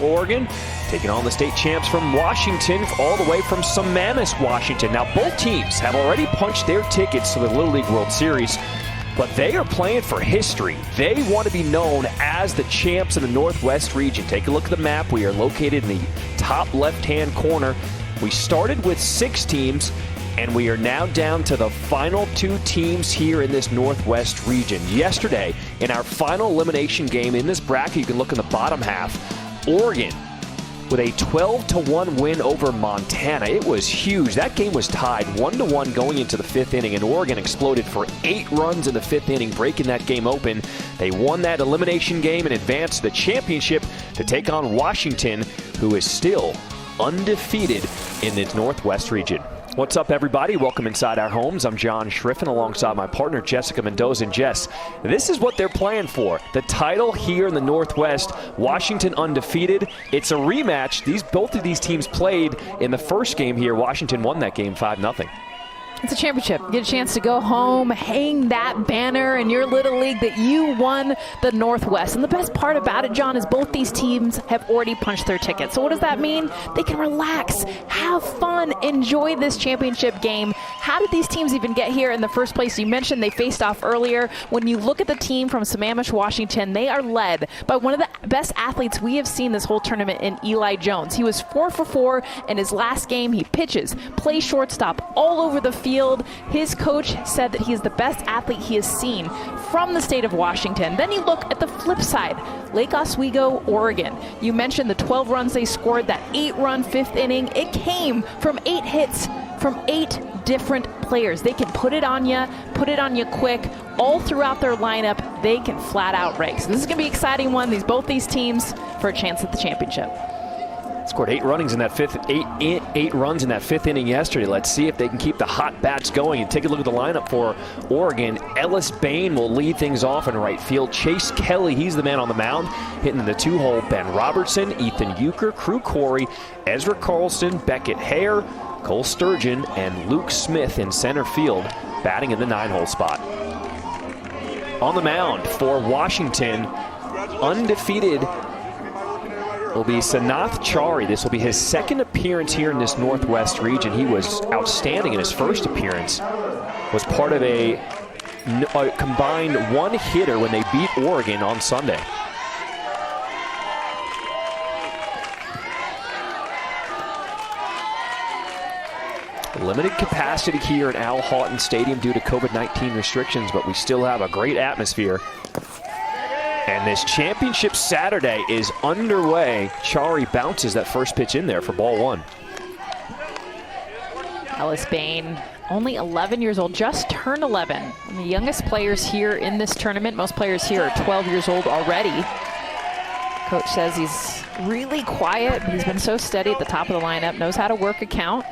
Oregon taking on the state champs from Washington, all the way from Sammamish, Washington. Now, both teams have already punched their tickets to the Little League World Series, but they are playing for history. They want to be known as the champs in the Northwest region. Take a look at the map. We are located in the top left-hand corner. We started with 6 teams, and we are now down to the final 2 teams here in this Northwest region. Yesterday, in our final elimination game in this bracket, you can look in the bottom half, Oregon with a 12-1 win over Montana. It was huge. That game was tied 1-1 going into the 5th inning, and Oregon exploded for 8 runs in the 5th inning, breaking that game open. They won that elimination game and advanced to the championship to take on Washington, who is still undefeated in the Northwest region. What's up, everybody? Welcome inside our homes. I'm John Schriffen alongside my partner Jessica Mendoza. And Jess, this is what they're playing for. The title here in the Northwest. Washington undefeated. It's a rematch. Both of these teams played in the first game here. Washington won that game 5-0. It's a championship. You get a chance to go home, hang that banner in your little league that you won the Northwest. And the best part about it, John, is both these teams have already punched their tickets. So what does that mean? They can relax, have fun, enjoy this championship game. How did these teams even get here in the first place? You mentioned they faced off earlier. When you look at the team from Sammamish, Washington, they are led by one of the best athletes we have seen this whole tournament in Eli Jones. He was 4 for 4 in his last game. He pitches, plays shortstop all over the field. His coach said that he is the best athlete he has seen from the state of Washington. Then you look at the flip side, Lake Oswego, Oregon. You mentioned the 12 runs they scored, that 8-run 5th inning. It came from 8 hits from 8 different players. They can put it on you quick. All throughout their lineup, they can flat out rake. So this is going to be an exciting one. Both these teams for a chance at the championship. Scored 8 runs in that 5th inning yesterday. Let's see if they can keep the hot bats going. And take a look at the lineup for Oregon. Ellis Bain will lead things off in right field. Chase Kelly, he's the man on the mound, hitting in the 2-hole. Ben Robertson, Ethan Euchre, Crew Corey, Ezra Carlson, Beckett Hare, Cole Sturgeon, and Luke Smith in center field, batting in the 9-hole spot. On the mound for Washington, undefeated, will be Sanath Chari. This will be his 2nd appearance here in this Northwest region. He was outstanding in his first appearance. Was part of a combined 1-hitter when they beat Oregon on Sunday. Limited capacity here at Al Houghton Stadium due to COVID-19 restrictions, but we still have a great atmosphere. And this championship Saturday is underway. Chari bounces that first pitch in there for ball 1. Ellis Bain, only 11 years old, just turned 11. One of the youngest players here in this tournament. Most players here are 12 years old already. Coach says he's really quiet, but he's been so steady at the top of the lineup, knows how to work a count.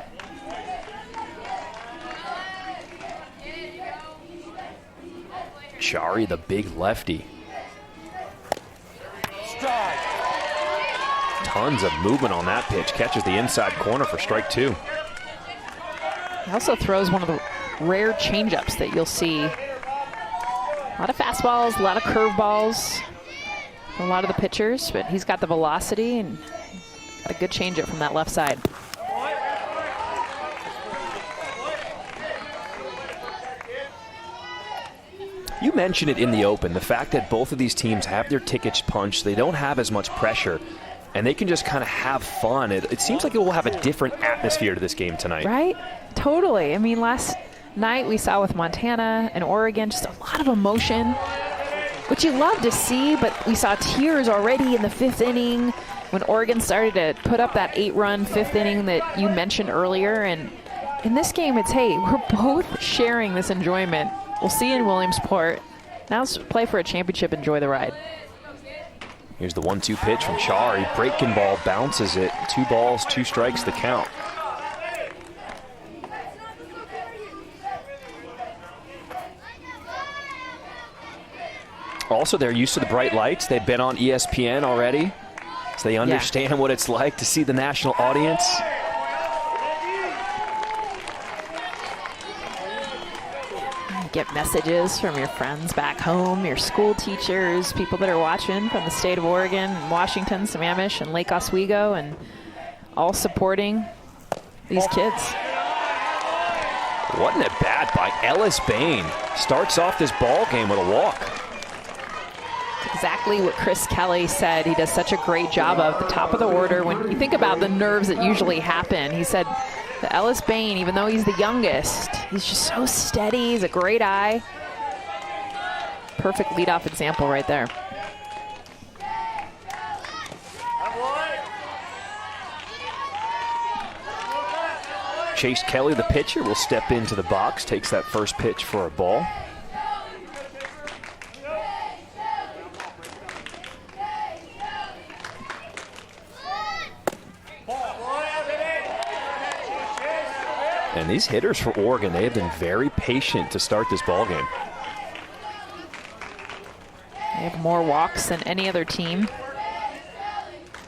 Chari, the big lefty. Tons of movement on that pitch. Catches the inside corner for strike 2. He also throws one of the rare changeups that you'll see. A lot of fastballs, a lot of curveballs, a lot of the pitchers, but he's got the velocity and got a good changeup from that left side. You mentioned it in the open, the fact that both of these teams have their tickets punched. They don't have as much pressure, and they can just kind of have fun. It seems like it will have a different atmosphere to this game tonight. Right? Totally. I mean, last night we saw with Montana and Oregon just a lot of emotion, which you love to see, but we saw tears already in the 5th inning when Oregon started to put up that 8-run 5th inning that you mentioned earlier. And in this game, it's, hey, we're both sharing this enjoyment. We'll see you in Williamsport. Now let's play for a championship. Enjoy the ride. Here's the 1-2 pitch from Chari. Breaking ball, bounces it. 2 balls, 2 strikes, the count. Also, they're used to the bright lights. They've been on ESPN already, so they understand what it's like to see the national audience. get messages from your friends back home, your school teachers, people that are watching from the state of Oregon, and Washington, Sammamish, and Lake Oswego, and all supporting these kids. What an at-bat by Ellis Bain. Starts off this ball game with a walk. Exactly what Chris Kelly said he does such a great job of, the top of the order. When you think about the nerves that usually happen, he said that Ellis Bain, even though he's the youngest, he's just so steady. He's a great eye. Perfect leadoff example right there. Chase Kelly, the pitcher, will step into the box, takes that first pitch for a ball. And these hitters for Oregon, they have been very patient to start this ball game. They have more walks than any other team.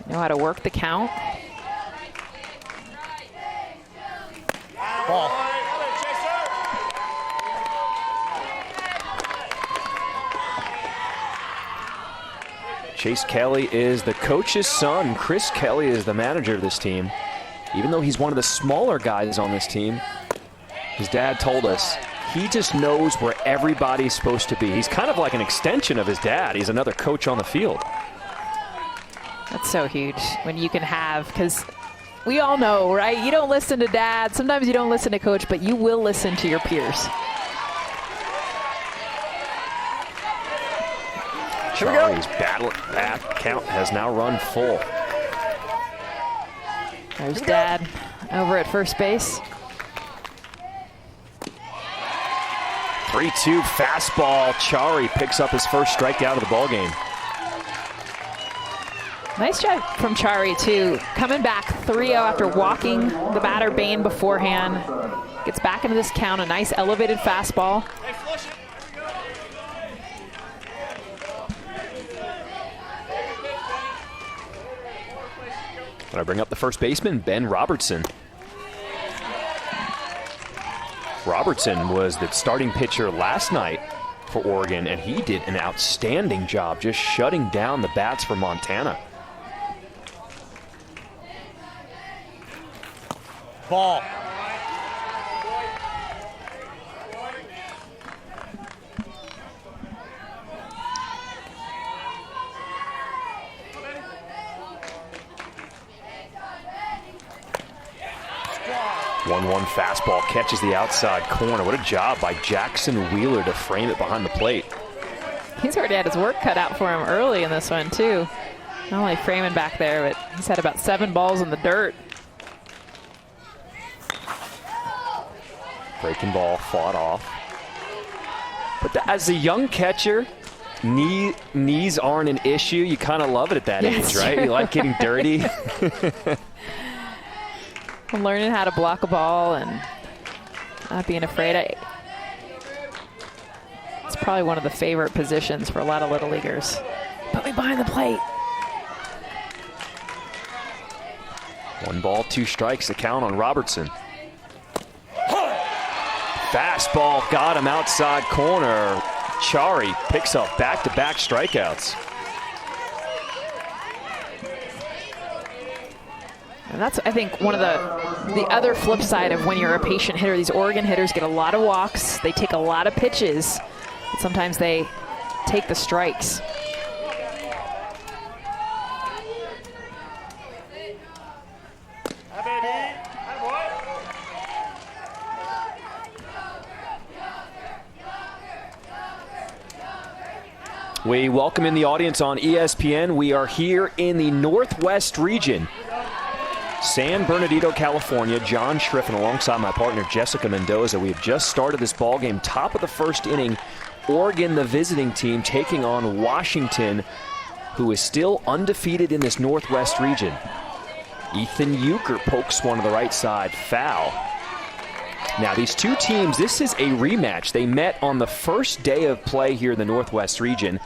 Know how to work the count. Ball. Chase Kelly is the coach's son. Chris Kelly is the manager of this team. Even though he's one of the smaller guys on this team, his dad told us he just knows where everybody's supposed to be. He's kind of like an extension of his dad. He's another coach on the field. That's so huge when you can have, because we all know, right? You don't listen to dad. Sometimes you don't listen to coach, but you will listen to your peers. Charlie's battle bat count has now run full. There's Dad over at first base. 3-2 fastball. Chari picks up his first strikeout of the ball game. Nice job from Chari, too. Coming back 3-0 after walking the batter Bain beforehand. Gets back into this count. A nice elevated fastball. When I bring up the first baseman, Ben Robertson. Robertson was the starting pitcher last night for Oregon, and he did an outstanding job just shutting down the bats for Montana. Ball. One fastball catches the outside corner. What a job by Jackson Wheeler to frame it behind the plate. He's already had his work cut out for him early in this one, too. Not only framing back there, but he's had about 7 balls in the dirt. Breaking ball fought off. But as a young catcher, knees aren't an issue. You kind of love it at that age, right? True. You like getting dirty. I'm learning how to block a ball and not being afraid. It's probably one of the favorite positions for a lot of little leaguers. Put me behind the plate. 1 ball, 2 strikes, the count on Robertson. Fastball got him outside corner. Chari picks up back-to-back strikeouts. And that's, I think, one of the other flip side of when you're a patient hitter. These Oregon hitters get a lot of walks. They take a lot of pitches. But sometimes they take the strikes. We welcome in the audience on ESPN. We are here in the Northwest region. San Bernardino, California. John Schriffen alongside my partner Jessica Mendoza. We have just started this ball game, top of the first inning. Oregon, the visiting team, taking on Washington, who is still undefeated in this Northwest region. Ethan Euchre pokes one to the right side, foul. Now these two teams, this is a rematch. They met on the first day of play here in the Northwest region,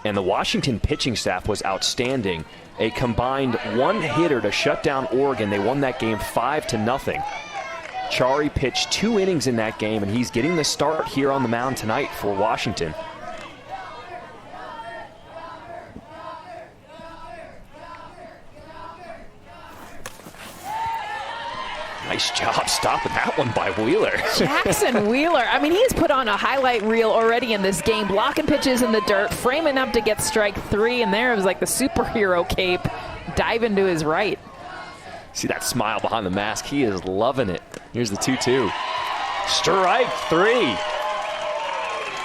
and the Washington pitching staff was outstanding. A combined 1 hitter to shut down Oregon. They won that game 5-0. Chari pitched 2 innings in that game, and he's getting the start here on the mound tonight for Washington. Nice job stopping that one by Wheeler. Jackson Wheeler. I mean, he's put on a highlight reel already in this game, blocking pitches in the dirt, framing up to get strike 3, and there it was like the superhero cape, diving to his right. See that smile behind the mask? He is loving it. Here's the 2-2. Strike 3.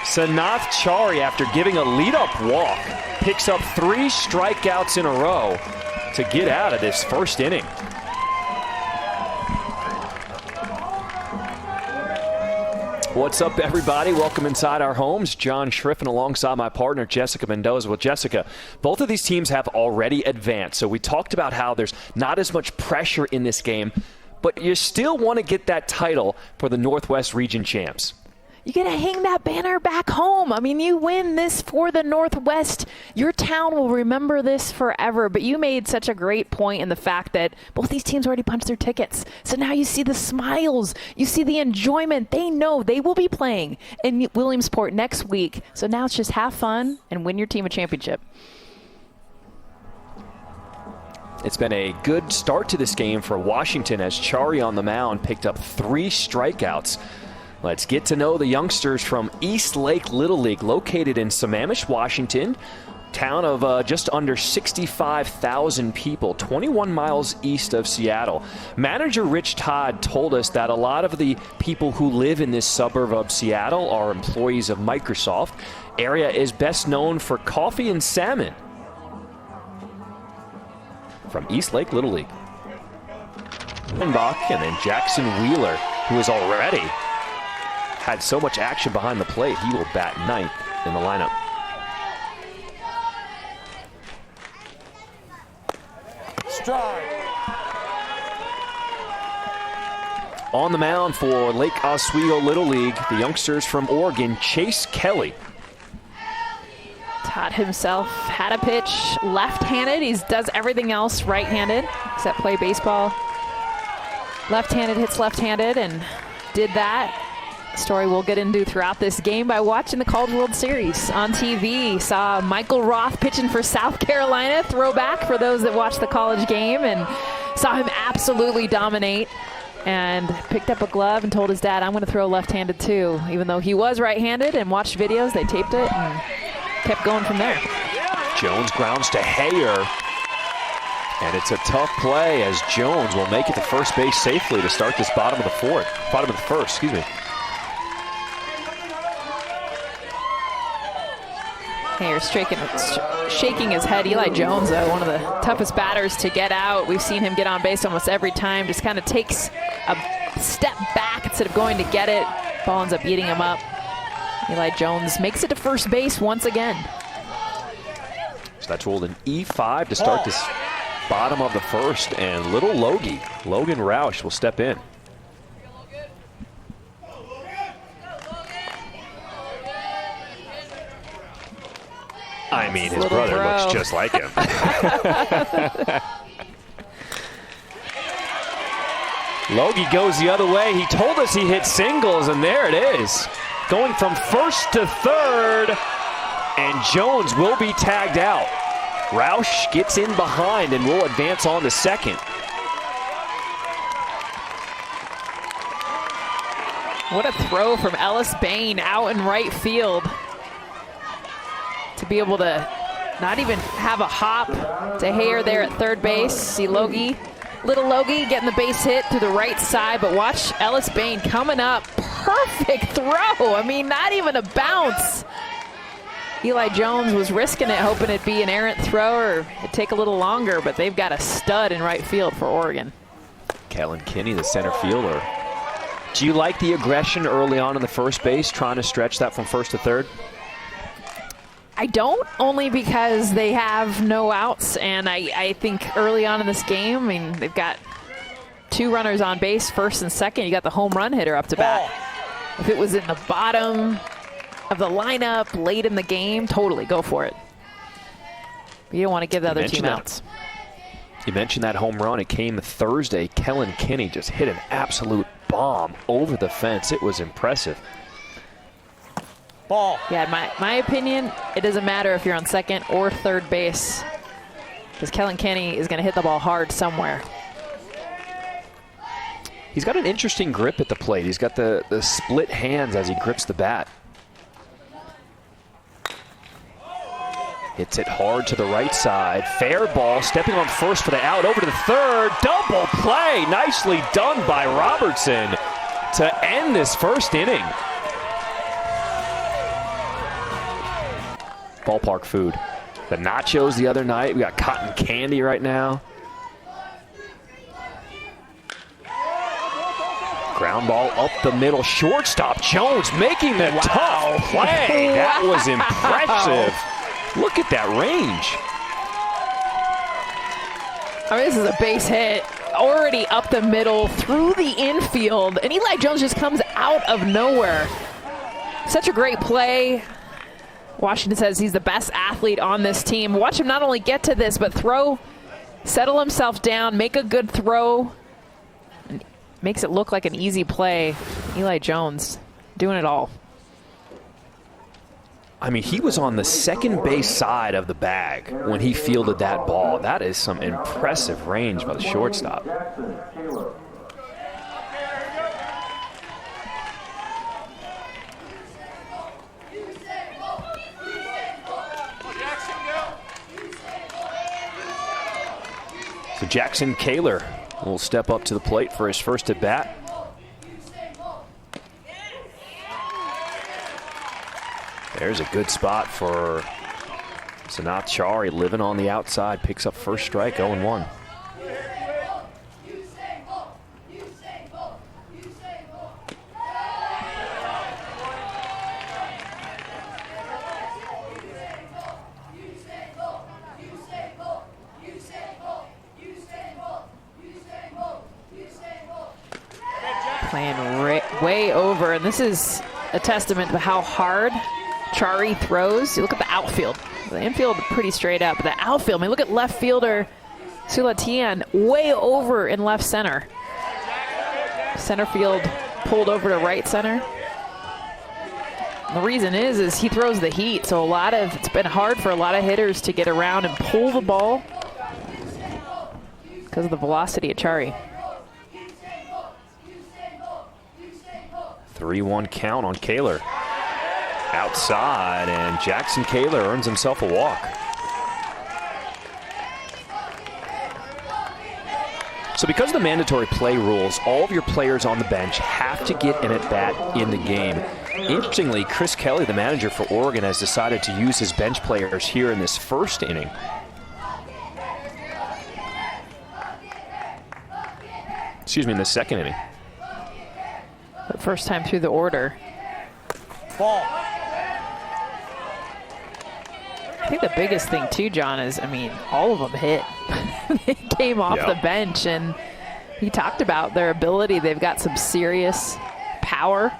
Sanath Chari, after giving a lead-up walk, picks up 3 strikeouts in a row to get out of this first inning. What's up, everybody? Welcome inside our homes. John Schriffen alongside my partner, Jessica Mendoza. Well, Jessica, both of these teams have already advanced. So we talked about how there's not as much pressure in this game, but you still want to get that title for the Northwest Region champs. You got to hang that banner back home. I mean, you win this for the Northwest. Your town will remember this forever. But you made such a great point in the fact that both these teams already punched their tickets. So now you see the smiles. You see the enjoyment. They know they will be playing in Williamsport next week. So now it's just have fun and win your team a championship. It's been a good start to this game for Washington as Chari on the mound picked up 3 strikeouts. Let's get to know the youngsters from East Lake Little League, located in Sammamish, Washington, town of just under 65,000 people, 21 miles east of Seattle. Manager Rich Todd told us that a lot of the people who live in this suburb of Seattle are employees of Microsoft. Area is best known for coffee and salmon. From East Lake Little League. And then Jackson Wheeler, who is already had so much action behind the plate, he will bat 9th in the lineup. Strike. On the mound for Lake Oswego Little League, the youngsters from Oregon, Chase Kelly. Todd himself had a pitch left-handed. He does everything else right-handed, except play baseball. Left-handed hits left-handed, and did that. Story we'll get into throughout this game by watching the College World Series on TV. Saw Michael Roth pitching for South Carolina, throwback for those that watch the college game, and saw him absolutely dominate, and picked up a glove and told his dad, I'm going to throw left-handed too, even though he was right-handed, and watched videos. They taped it and kept going from there. Jones grounds to Hayer, and it's a tough play as Jones will make it to first base safely to start this bottom of the first, excuse me. Hayer shaking his head. Eli Jones, though, one of the toughest batters to get out. We've seen him get on base almost every time. Just kind of takes a step back instead of going to get it. Ball ends up eating him up. Eli Jones makes it to first base once again. So that's rolled an E5 to start this bottom of the first, and little Logan Roush will step in. I mean, his brother looks just like him. Logie goes the other way. He told us he hit singles, and there it is. Going from first to third, and Jones will be tagged out. Roush gets in behind and will advance on to second. What a throw from Ellis Bain out in right field. To be able to not even have a hop to Hayer there at third base. See Logie, little Logie getting the base hit through the right side, but watch Ellis Bain coming up. Perfect throw. I mean, not even a bounce. Eli Jones was risking it, hoping it'd be an errant throw or it'd take a little longer, but they've got a stud in right field for Oregon. Kellen Kinney, the center fielder. Do you like the aggression early on in the first base, trying to stretch that from first to third? I don't, only because they have no outs, and I think early on in this game, I mean, they've got 2 runners on base, first and second. You got the home run hitter up to bat. If it was in the bottom of the lineup late in the game, totally go for it. But you don't want to give the other team outs. You mentioned that home run. It came Thursday. Kellen Kinney just hit an absolute bomb over the fence. It was impressive. Ball. Yeah, in my opinion, it doesn't matter if you're on second or third base, because Kellen Kenny is going to hit the ball hard somewhere. He's got an interesting grip at the plate. He's got the split hands as he grips the bat. Hits it hard to the right side. Fair ball, stepping on first for the out, over to the third. Double play, nicely done by Robertson to end this first inning. Ballpark food. The nachos the other night. We got cotton candy right now. Ground ball up the middle. Shortstop Jones making the tough play. That was impressive. Look at that range. I mean, this is a base hit. Already up the middle, through the infield. And Eli Jones just comes out of nowhere. Such a great play. Washington says he's the best athlete on this team. Watch him not only get to this, but throw, settle himself down, make a good throw. Makes it look like an easy play. Eli Jones doing it all. I mean, he was on the second base side of the bag when he fielded that ball. That is some impressive range by the shortstop. So Jackson Kaler will step up to the plate for his first at bat. There's a good spot for Sanath Chari, living on the outside, picks up first strike, 0-1. Playing way over, and this is a testament to how hard Chari throws. You look at the outfield. The infield pretty straight up. The outfield, I mean, look at left fielder Sulatian way over in left center. Center field pulled over to right center. And the reason is he throws the heat, so it's been hard for a lot of hitters to get around and pull the ball because of the velocity of Chari. 3-1 count on Kaler. Outside, and Jackson Kaler earns himself a walk. So because of the mandatory play rules, all of your players on the bench have to get an at-bat in the game. Interestingly, Chris Kelly, the manager for Oregon, has decided to use his bench players here in this first inning. Excuse me, in the second inning. The first time through the order. Ball. I think the biggest thing too, John, is, I mean, all of them hit. They came off the bench, and he talked about their ability. They've got some serious power,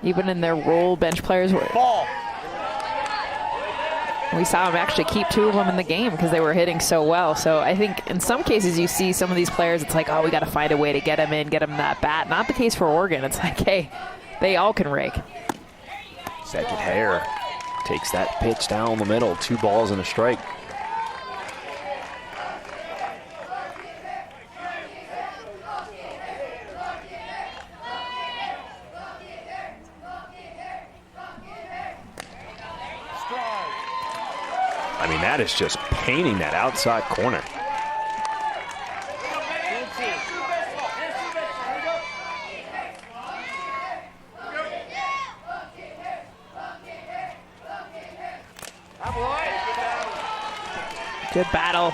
even in their role bench players. Ball. We saw him actually keep two of them in the game because they were hitting so well. So I think in some cases you see some of these players, it's like, oh, we got to find a way to get them in, get them that bat. Not the case for Oregon. It's like, hey, they all can rake. Second Hare takes that pitch down the middle. 2 balls and a strike. I mean, that is just painting that outside corner. Good battle.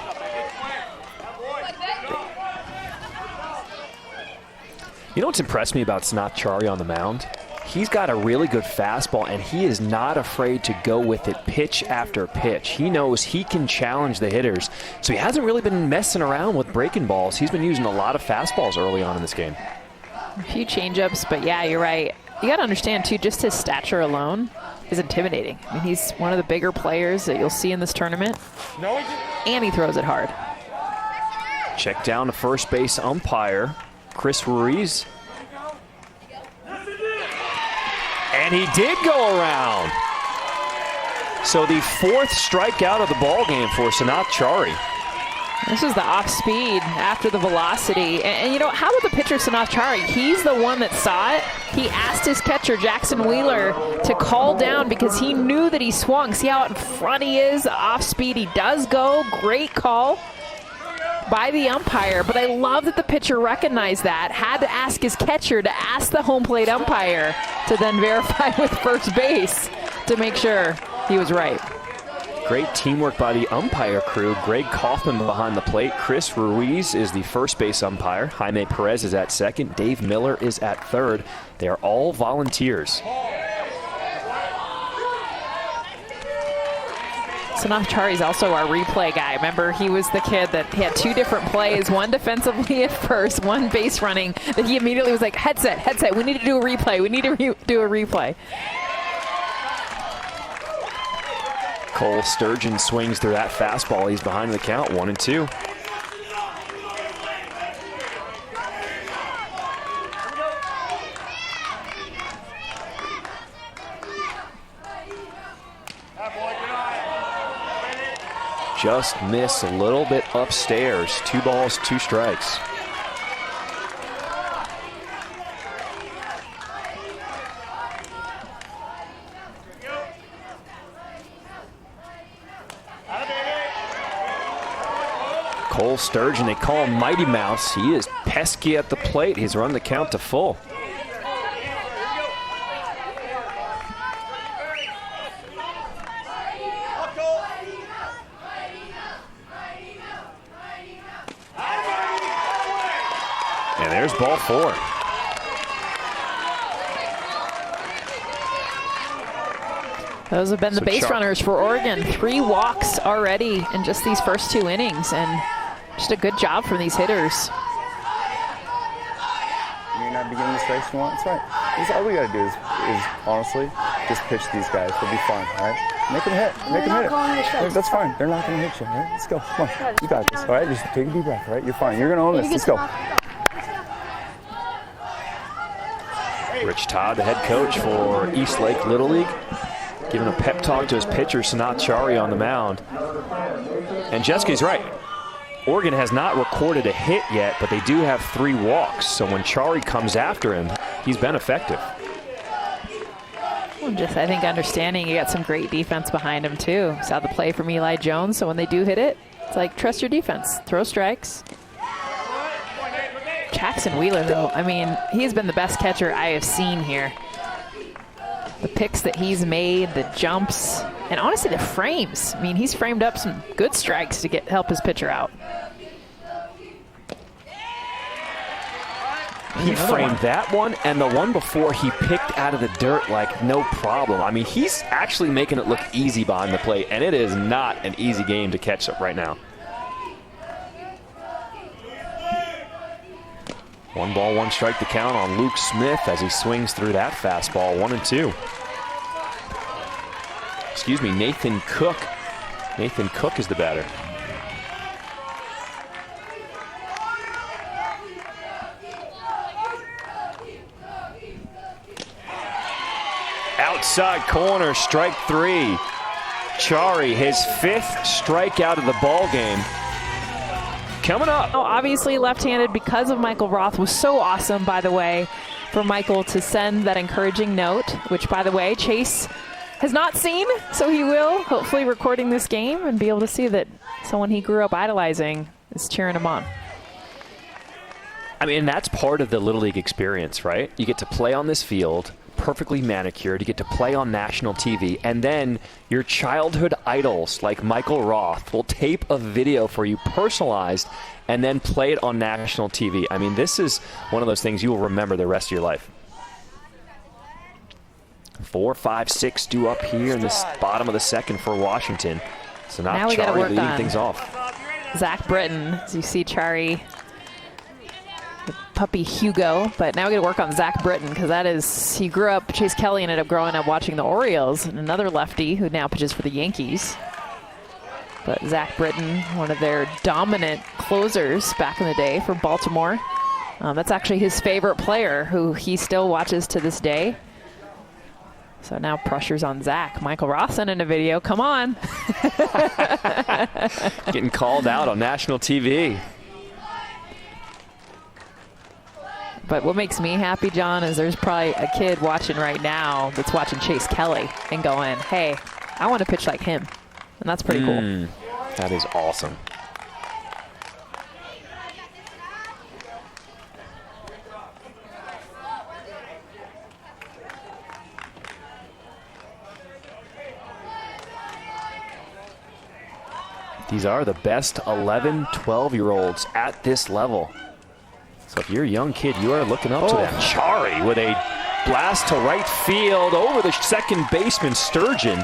You know what's impressed me about Sanath Chari on the mound? He's got a really good fastball, and he is not afraid to go with it pitch after pitch. He knows he can challenge the hitters, so he hasn't really been messing around with breaking balls. He's been using a lot of fastballs early on in this game. A few changeups, but yeah, you're right. You got to understand, too, just his stature alone is intimidating. I mean, he's one of the bigger players that you'll see in this tournament, and he throws it hard. Check down to first base umpire, Chris Ruiz. And he did go around. So the 4th strikeout of the ball game for Sanath Chari. This is the off speed after the velocity. And you know, how about the pitcher, Sanath Chari? He's the one that saw it. He asked his catcher, Jackson Wheeler, to call down because he knew that he swung. See how in front he is? Off speed, he does go. Great call by the umpire. But I love that the pitcher recognized that. Had to ask his catcher to ask the home plate umpire to then verify with first base to make sure he was right. Great teamwork by the umpire crew. Greg Kaufman behind the plate. Chris Ruiz is the first base umpire. Jaime Perez is at second. Dave Miller is at third. They are all volunteers. Sanath Chari is also our replay guy. Remember, he was the kid that had 2 different plays, one defensively at first, one base running, that he immediately was like, headset, we need to do a replay. We need to do a replay. Cole Sturgeon swings through that fastball. He's behind the count, 1-2. Just miss a little bit upstairs. 2 balls, 2 strikes. Cole Sturgeon, they call him Mighty Mouse. He is pesky at the plate. He's run the count to full. And there's ball 4. Those have been the base runners for Oregon. 3 walks already in just these first 2 innings, and just a good job from these hitters. You may not be getting the strikes you want. It's fine. All we got to do is honestly just pitch these guys. They'll be fine, all right? Make them hit. Make them hit it. That's fine. They're not going to hit you, all right? Let's go. Come on. You got this, all right? Just take a deep breath, all right? You're fine. You're going to own this. Let's go. Rich Todd, the head coach for East Lake Little League, giving a pep talk to his pitcher, Sanath Chari, on the mound. And Jessica's right. Oregon has not recorded a hit yet, but they do have 3 walks. So when Chari comes after him, he's been effective. Well, just, I think, understanding you got some great defense behind him, too. Saw the play from Eli Jones, so when they do hit it, it's like, trust your defense. Throw strikes. Jackson Wheeler, though, I mean, he's been the best catcher I have seen here. The picks that he's made, the jumps, and honestly the frames. I mean, he's framed up some good strikes to help his pitcher out. He framed that one, and the one before he picked out of the dirt like no problem. I mean, he's actually making it look easy behind the plate, and it is not an easy game to catch up right now. 1 ball, 1 strike to count on Luke Smith as he swings through that fastball. 1-2. Excuse me, Nathan Cook. Nathan Cook is the batter. Outside corner, strike 3. Chari, his 5th strikeout of the ball game. Coming up. Oh, obviously left-handed because of Michael Roth was so awesome, by the way, for Michael to send that encouraging note, which, by the way, Chase has not seen, so he will, hopefully recording this game and be able to see that someone he grew up idolizing is cheering him on. I mean, that's part of the Little League experience, right? You get to play on this field, perfectly manicured. You get to play on national TV, and then your childhood idols like Michael Roth will tape a video for you personalized and then play it on national TV. I mean, this is one of those things you will remember the rest of your life. 4, 5, 6 due up here in the bottom of the second for Washington. So now Chari leading things off. Zach Britton, as you see Chari, the puppy Hugo, but now we got to work on Zach Britton because that is, he grew up, Chase Kelly ended up growing up watching the Orioles, and another lefty who now pitches for the Yankees. But Zach Britton, one of their dominant closers back in the day for Baltimore. That's actually his favorite player who he still watches to this day. So now pressure's on Zach. Michael Rawson in a video. Come on. Getting called out on national TV. But what makes me happy, John, is there's probably a kid watching right now that's watching Chase Kelly and going, hey, I want to pitch like him. And that's pretty cool. That is awesome. These are the best 11, 12-year-olds at this level. So if you're a young kid, you are looking up to them. Chari with a blast to right field over the second baseman, Sturgeon.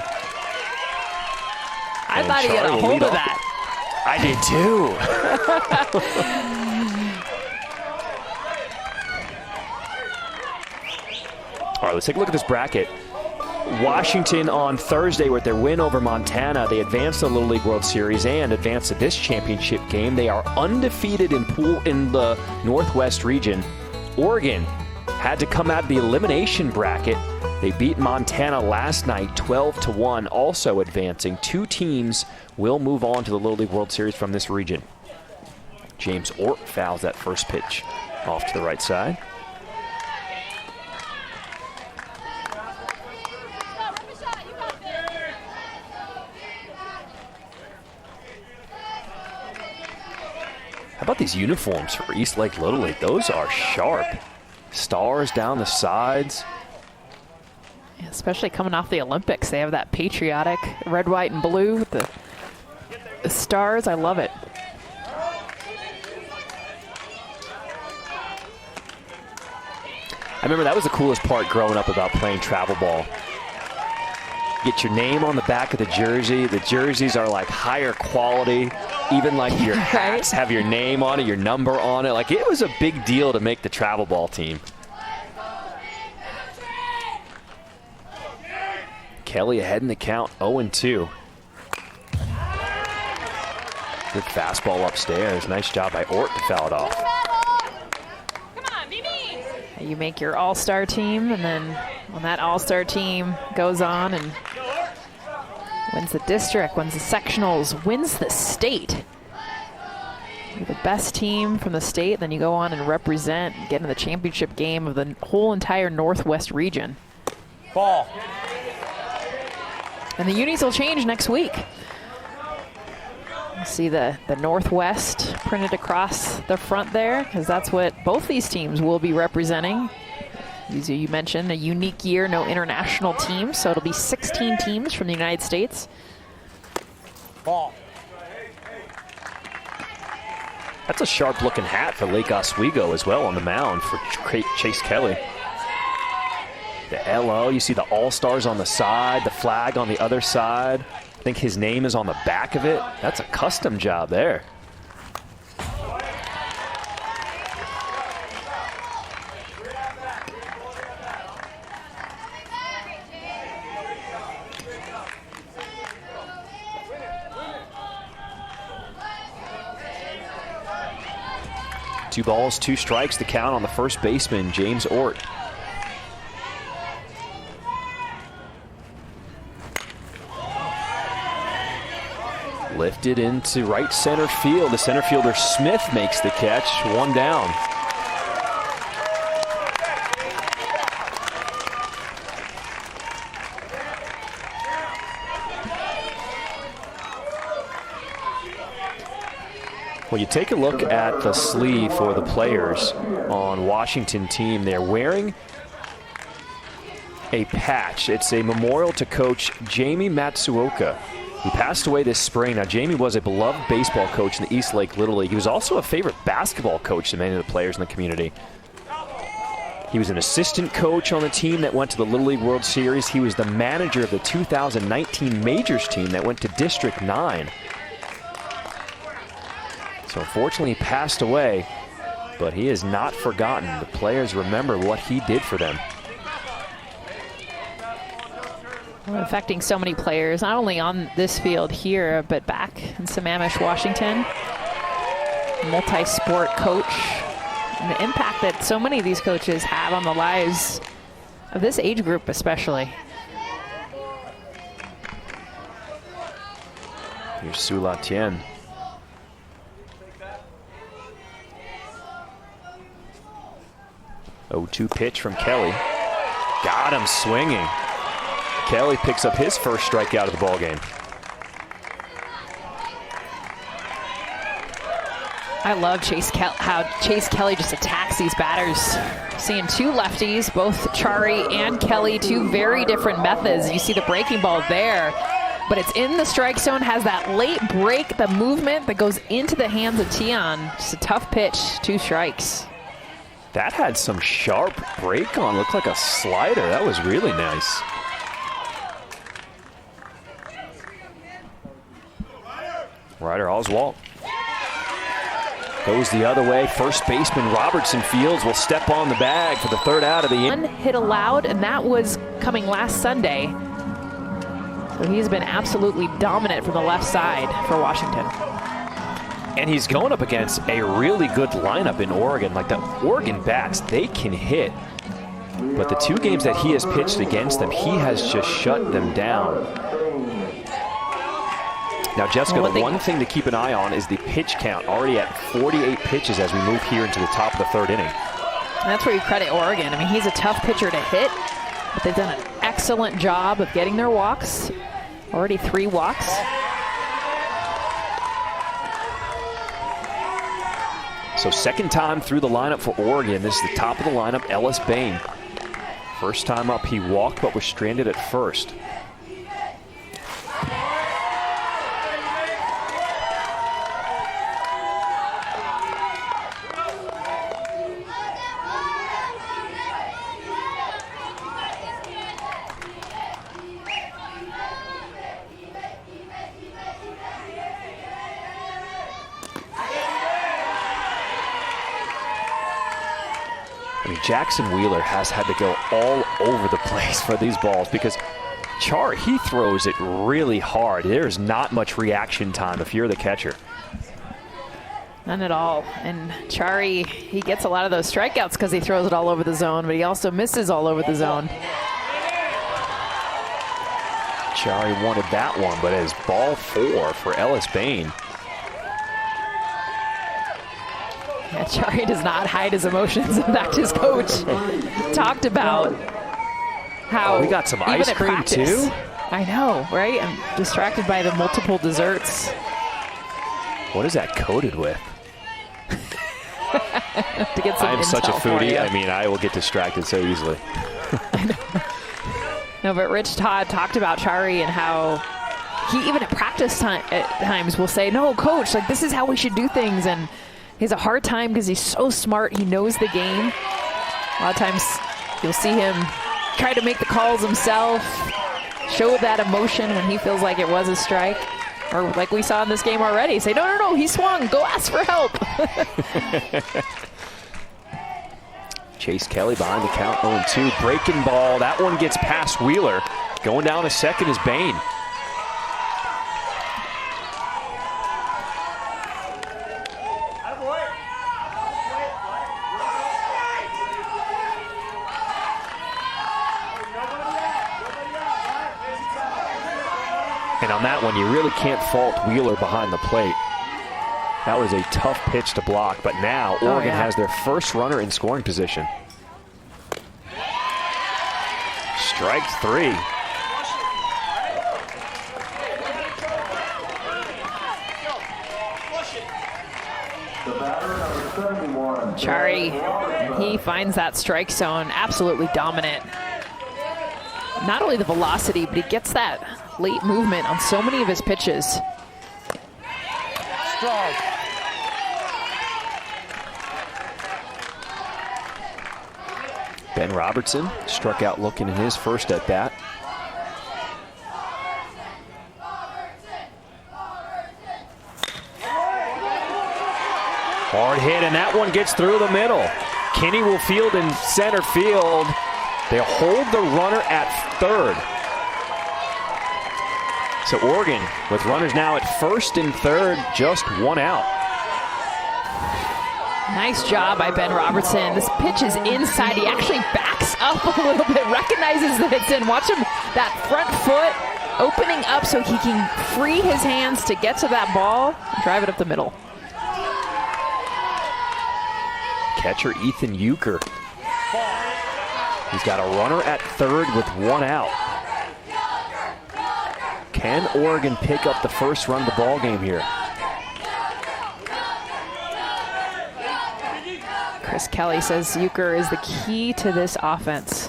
I thought he got a hold of that. I did too. All right, let's take a look at this bracket. Washington on Thursday with their win over Montana. They advanced to the Little League World Series and advanced to this championship game. They are undefeated in the Northwest region. Oregon had to come out of the elimination bracket. They beat Montana last night 12-1, also advancing. 2 teams will move on to the Little League World Series from this region. James Ort fouls that first pitch off to the right side. How about these uniforms for East Lake Little League? Those are sharp. Stars down the sides. Yeah, especially coming off the Olympics. They have that patriotic red, white, and blue with the stars. I love it. I remember that was the coolest part growing up about playing travel ball. Get your name on the back of the jersey. The jerseys are like higher quality. Even like your hats have your name on it, your number on it. Like, it was a big deal to make the travel ball team. Kelly ahead in the count, 0-2. Good fastball upstairs. Nice job by Ort to foul it off. You make your all-star team, and then when that all-star team goes on and wins the district, wins the sectionals, wins the state. You're the best team from the state, then you go on and represent, get into the championship game of the whole entire Northwest region. Ball. And the unis will change next week. You see the Northwest printed across the front there, because that's what both these teams will be representing. As you mentioned, a unique year, no international teams, so it'll be 16 teams from the United States. Ball. That's a sharp-looking hat for Lake Oswego as well on the mound for Chase Kelly. The LO, you see the All-Stars on the side, the flag on the other side. I think his name is on the back of it. That's a custom job there. Two balls, 2 strikes, the count on the first baseman, James Ort. Lifted into right center field. The center fielder Smith makes the catch. 1 down. Well, you take a look at the sleeve for the players on Washington team. They're wearing a patch. It's a memorial to Coach Jamie Matsuoka. He passed away this spring. Now, Jamie was a beloved baseball coach in the East Lake Little League. He was also a favorite basketball coach to many of the players in the community. He was an assistant coach on the team that went to the Little League World Series. He was the manager of the 2019 Majors team that went to District 9. So unfortunately, he passed away, but he is not forgotten. The players remember what he did for them. Affecting so many players, not only on this field here, but back in Sammamish, Washington. Multi-sport coach. And the impact that so many of these coaches have on the lives of this age group especially. Here's Sula Tien. Oh, 2 pitch from Kelly. Got him swinging. Kelly picks up his first strikeout of the ballgame. I love how Chase Kelly just attacks these batters. Seeing 2 lefties, both Chari and Kelly, 2 very different methods. You see the breaking ball there, but it's in the strike zone, has that late break, the movement that goes into the hands of Tian. Just a tough pitch, 2 strikes. That had some sharp break on, looked like a slider. That was really nice. Ryder Oswalt goes the other way. First baseman Robertson Fields will step on the bag for the 3rd out of the inning. 1 hit allowed, and that was coming last Sunday. So he's been absolutely dominant from the left side for Washington. And he's going up against a really good lineup in Oregon. Like, the Oregon bats, they can hit. But the 2 games that he has pitched against them, he has just shut them down. Now, Jessica, the one thing to keep an eye on is the pitch count, already at 48 pitches as we move here into the top of the 3rd inning. And that's where you credit Oregon. I mean, he's a tough pitcher to hit, but they've done an excellent job of getting their walks. Already 3 walks. So 2nd time through the lineup for Oregon. This is the top of the lineup, Ellis Bain. First time up, he walked but was stranded at first. I mean, Jackson Wheeler has had to go all over the place for these balls because Char, he throws it really hard. There's not much reaction time if you're the catcher. None at all. And Chari, he gets a lot of those strikeouts because he throws it all over the zone, but he also misses all over the zone. Chari wanted that one, but it is ball 4 for Ellis Bain. Yeah, Chari does not hide his emotions. In fact, his coach talked about how we got some ice cream practice, too. I know, right? I'm distracted by the multiple desserts. What is that coated with? To get some I am such a foodie. I I mean, I will get distracted so easily. No, but Rich Todd talked about Chari and how he even at practice at times will say, "No, coach, like this is how we should do things." And he has a hard time because he's so smart. He knows the game. A lot of times you'll see him try to make the calls himself, show that emotion when he feels like it was a strike. Or like we saw in this game already, say, no, he swung. Go ask for help. Chase Kelly behind the count, 0-2. Breaking ball. That one gets past Wheeler. Going down to second is Bain. And on that one, you really can't fault Wheeler behind the plate. That was a tough pitch to block, but now Oregon has their first runner in scoring position. Strike 3. Chari, he finds that strike zone absolutely dominant. Not only the velocity, but he gets that late movement on so many of his pitches. Strike. Ben Robertson struck out looking in his first at bat. Hard hit, and that one gets through the middle. Kinney will field in center field. They hold the runner at third. So Oregon, with runners now at first and third, just one out. Nice job by Ben Robertson. This pitch is inside. He actually backs up a little bit, recognizes that it's in. Watch him, that front foot opening up so he can free his hands to get to that ball and drive it up the middle. Catcher Ethan Euchre. He's got a runner at third with one out. Can Oregon pick up the first run of the ball game here? Chris Kelly says Euchre is the key to this offense.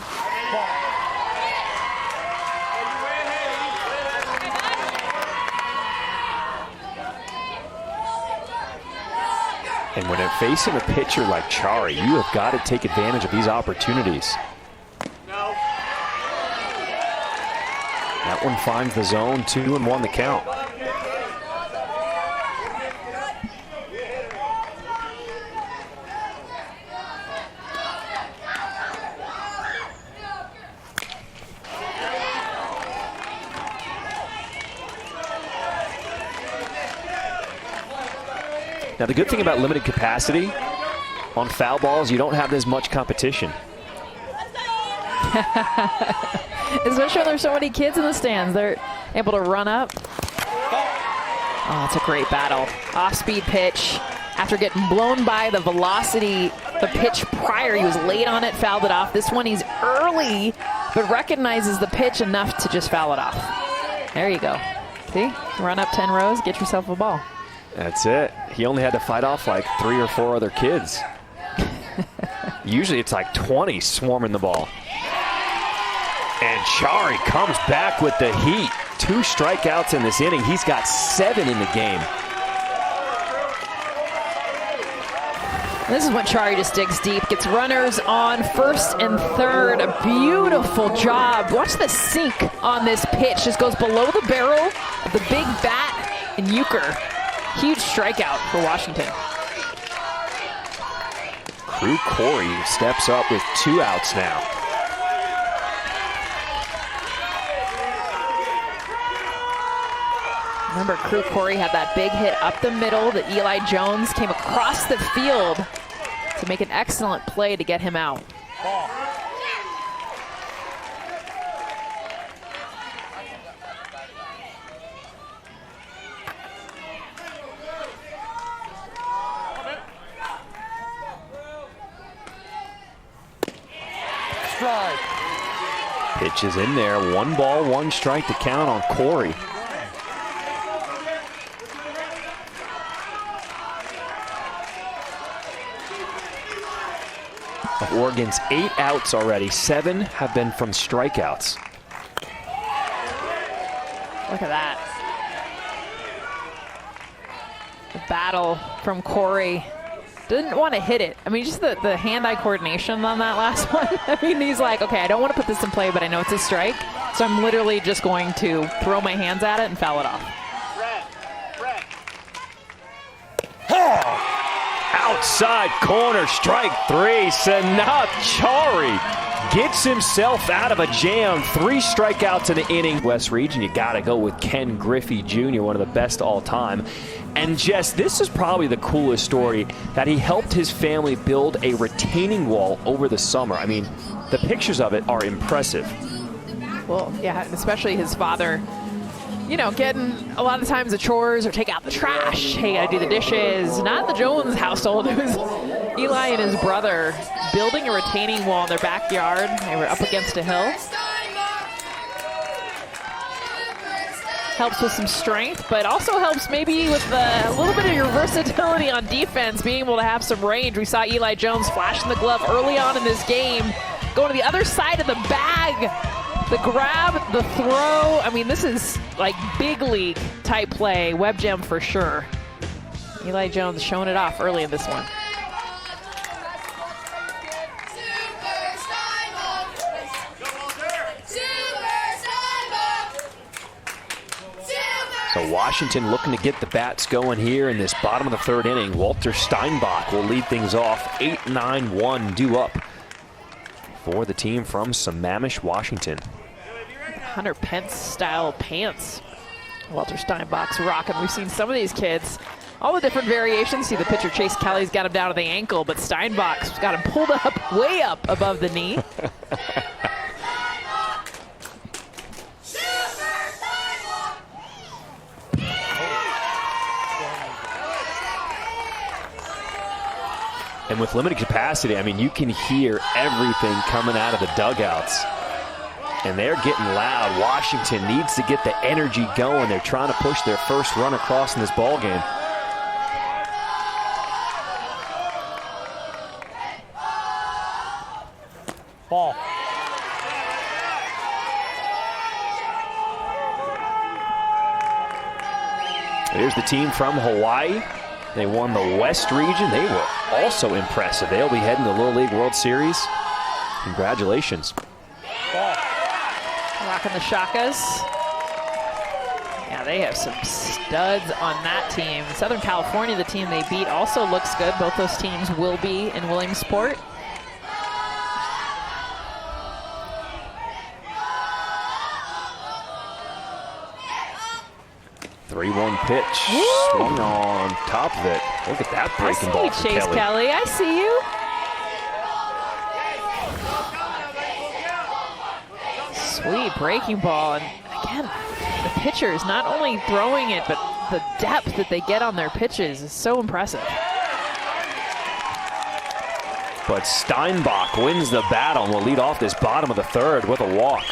And when you're facing a pitcher like Chari, you have got to take advantage of these opportunities. That one finds the zone, 2-1 the count. Now, the good thing about limited capacity on foul balls, you don't have as much competition. Especially when there's so many kids in the stands. They're able to run up. Oh, it's a great battle. Off-speed pitch. After getting blown by the velocity, the pitch prior, he was late on it, fouled it off. This one, he's early, but recognizes the pitch enough to just foul it off. There you go. See? Run up 10 rows, get yourself a ball. That's it. He only had to fight off like 3 or 4 other kids. Usually it's like 20 swarming the ball. And Chari comes back with the heat. 2 strikeouts in this inning. He's got 7 in the game. This is when Chari just digs deep, gets runners on first and third. A beautiful job. Watch the sink on this pitch. Just goes below the barrel of the big bat and Euchre. Huge strikeout for Washington. Crew Corey steps up with 2 outs now. Remember, Crew Corey had that big hit up the middle that Eli Jones came across the field to make an excellent play to get him out. Strike. Pitch is in there. 1 ball, 1 strike to count on Corey. Of Oregon's 8 outs already, 7 have been from strikeouts. Look at that. The battle from Corey. Didn't want to hit it. I mean, just the hand-eye coordination on that last one. I mean, he's like, okay, I don't want to put this in play, but I know it's a strike. So I'm literally just going to throw my hands at it and foul it off. Outside corner, strike 3. Sanat Chari gets himself out of a jam. 3 strikeouts in the inning. West Region, you got to go with Ken Griffey Jr., one of the best all time. And Jess, this is probably the coolest story, that he helped his family build a retaining wall over the summer. I mean, the pictures of it are impressive. Well, yeah, especially his father, you know, getting a lot of times the chores or take out the trash. Hey, I do the dishes. Not the Jones household. It was Eli and his brother building a retaining wall in their backyard. They were up against a hill. Helps with some strength, but also helps maybe with a little bit of your versatility on defense, being able to have some range. We saw Eli Jones flashing the glove early on in this game, going to the other side of the bag. The grab, the throw. I mean, this is like big league type play. Web gem for sure. Eli Jones showing it off early in this one. So Washington looking to get the bats going here in this bottom of the 3rd inning. Walter Steinbach will lead things off. 8-9-1 due up for the team from Sammamish, Washington. Hunter Pence style pants. Walter Steinbach's rocking. We've seen some of these kids, all the different variations. See the pitcher Chase Kelly's got him down to the ankle, but Steinbach's got him pulled up, way up above the knee. And with limited capacity, I mean, you can hear everything coming out of the dugouts. And they're getting loud. Washington needs to get the energy going. They're trying to push their first run across in this ball game. Ball. Here's the team from Hawaii. They won the West region. They were also impressive. They'll be heading to the Little League World Series. Congratulations. Ball. Rocking the Shakas. Yeah, they have some studs on that team. Southern California, the team they beat, also looks good. Both those teams will be in Williamsport. Three-one pitch. Woo! Swung on top of it. Look at that breaking ball I for see you, Chase Kelly. Kelly. I see you. Sweet breaking ball. And again, the pitchers not only throwing it, but the depth that they get on their pitches is so impressive. But Steinbach wins the battle and will lead off this bottom of the third with a walk.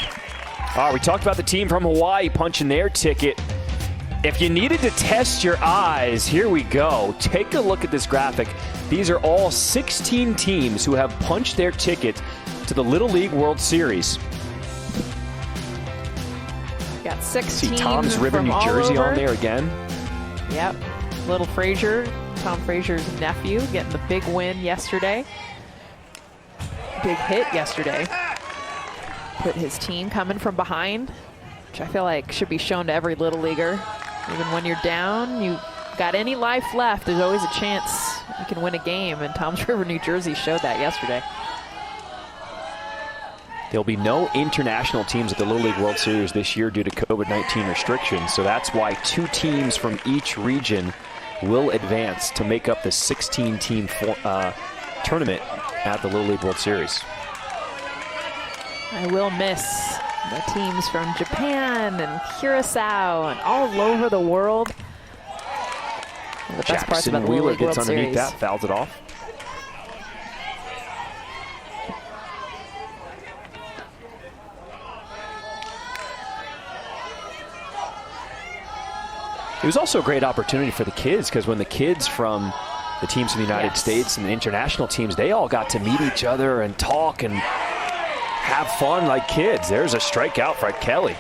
All right, we talked about the team from Hawaii punching their ticket. If you needed to test your eyes, here we go. Take a look at this graphic. These are all 16 teams who have punched their ticket to the Little League World Series. Got 6 See teams Tom's River, from New all Jersey over. on there again. Yep. Little Frazier, Tom Frazier's nephew, getting the big win yesterday. Big hit yesterday. Put his team coming from behind, which I feel like should be shown to every Little Leaguer. Even when you're down, you got any life left, there's always a chance you can win a game, and Tom's River, New Jersey showed that yesterday. There'll be no international teams at the Little League World Series this year due to COVID-19 restrictions, so that's why 2 teams from each region will advance to make up the 16-team tournament at the Little League World Series. I will miss the teams from Japan and Curacao and all over the world. One of the best parts about the Little Wheeler League gets World underneath Series. that, fouls it off. It was also a great opportunity for the kids, because when the kids from the teams from the United Yes. States and the international teams, they all got to meet each other and talk and have fun like kids. There's a strikeout for Kelly.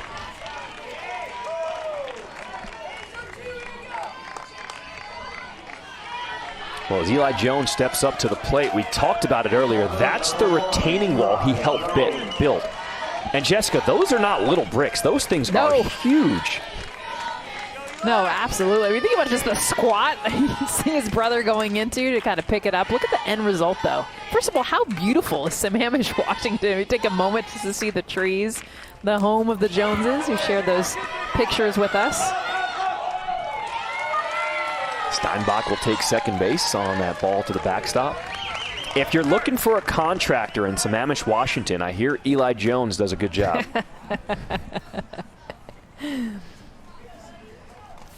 Well, as Eli Jones steps up to the plate, we talked about it earlier, that's the retaining wall he helped build. And Jessica, those are not little bricks. Those things are huge. No, absolutely. I mean, think about just the squat you see his brother going into to kind of pick it up. Look at the end result, though. First of all, how beautiful is Sammamish, Washington? We take a moment just to see the trees, the home of the Joneses, who shared those pictures with us. Steinbach will take second base on that ball to the backstop. If you're looking for a contractor in Sammamish, Washington, I hear Eli Jones does a good job.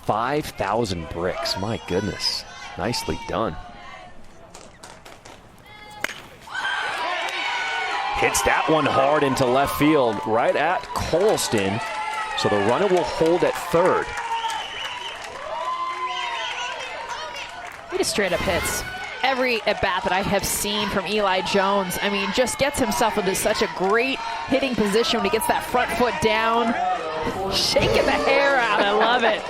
5,000 bricks, my goodness. Nicely done. Hits that one hard into left field, right at Colston. So the runner will hold at third. He just straight up hits. Every at-bat that I have seen from Eli Jones, I mean, just gets himself into such a great hitting position when he gets that front foot down. Shaking the hair out. I love it.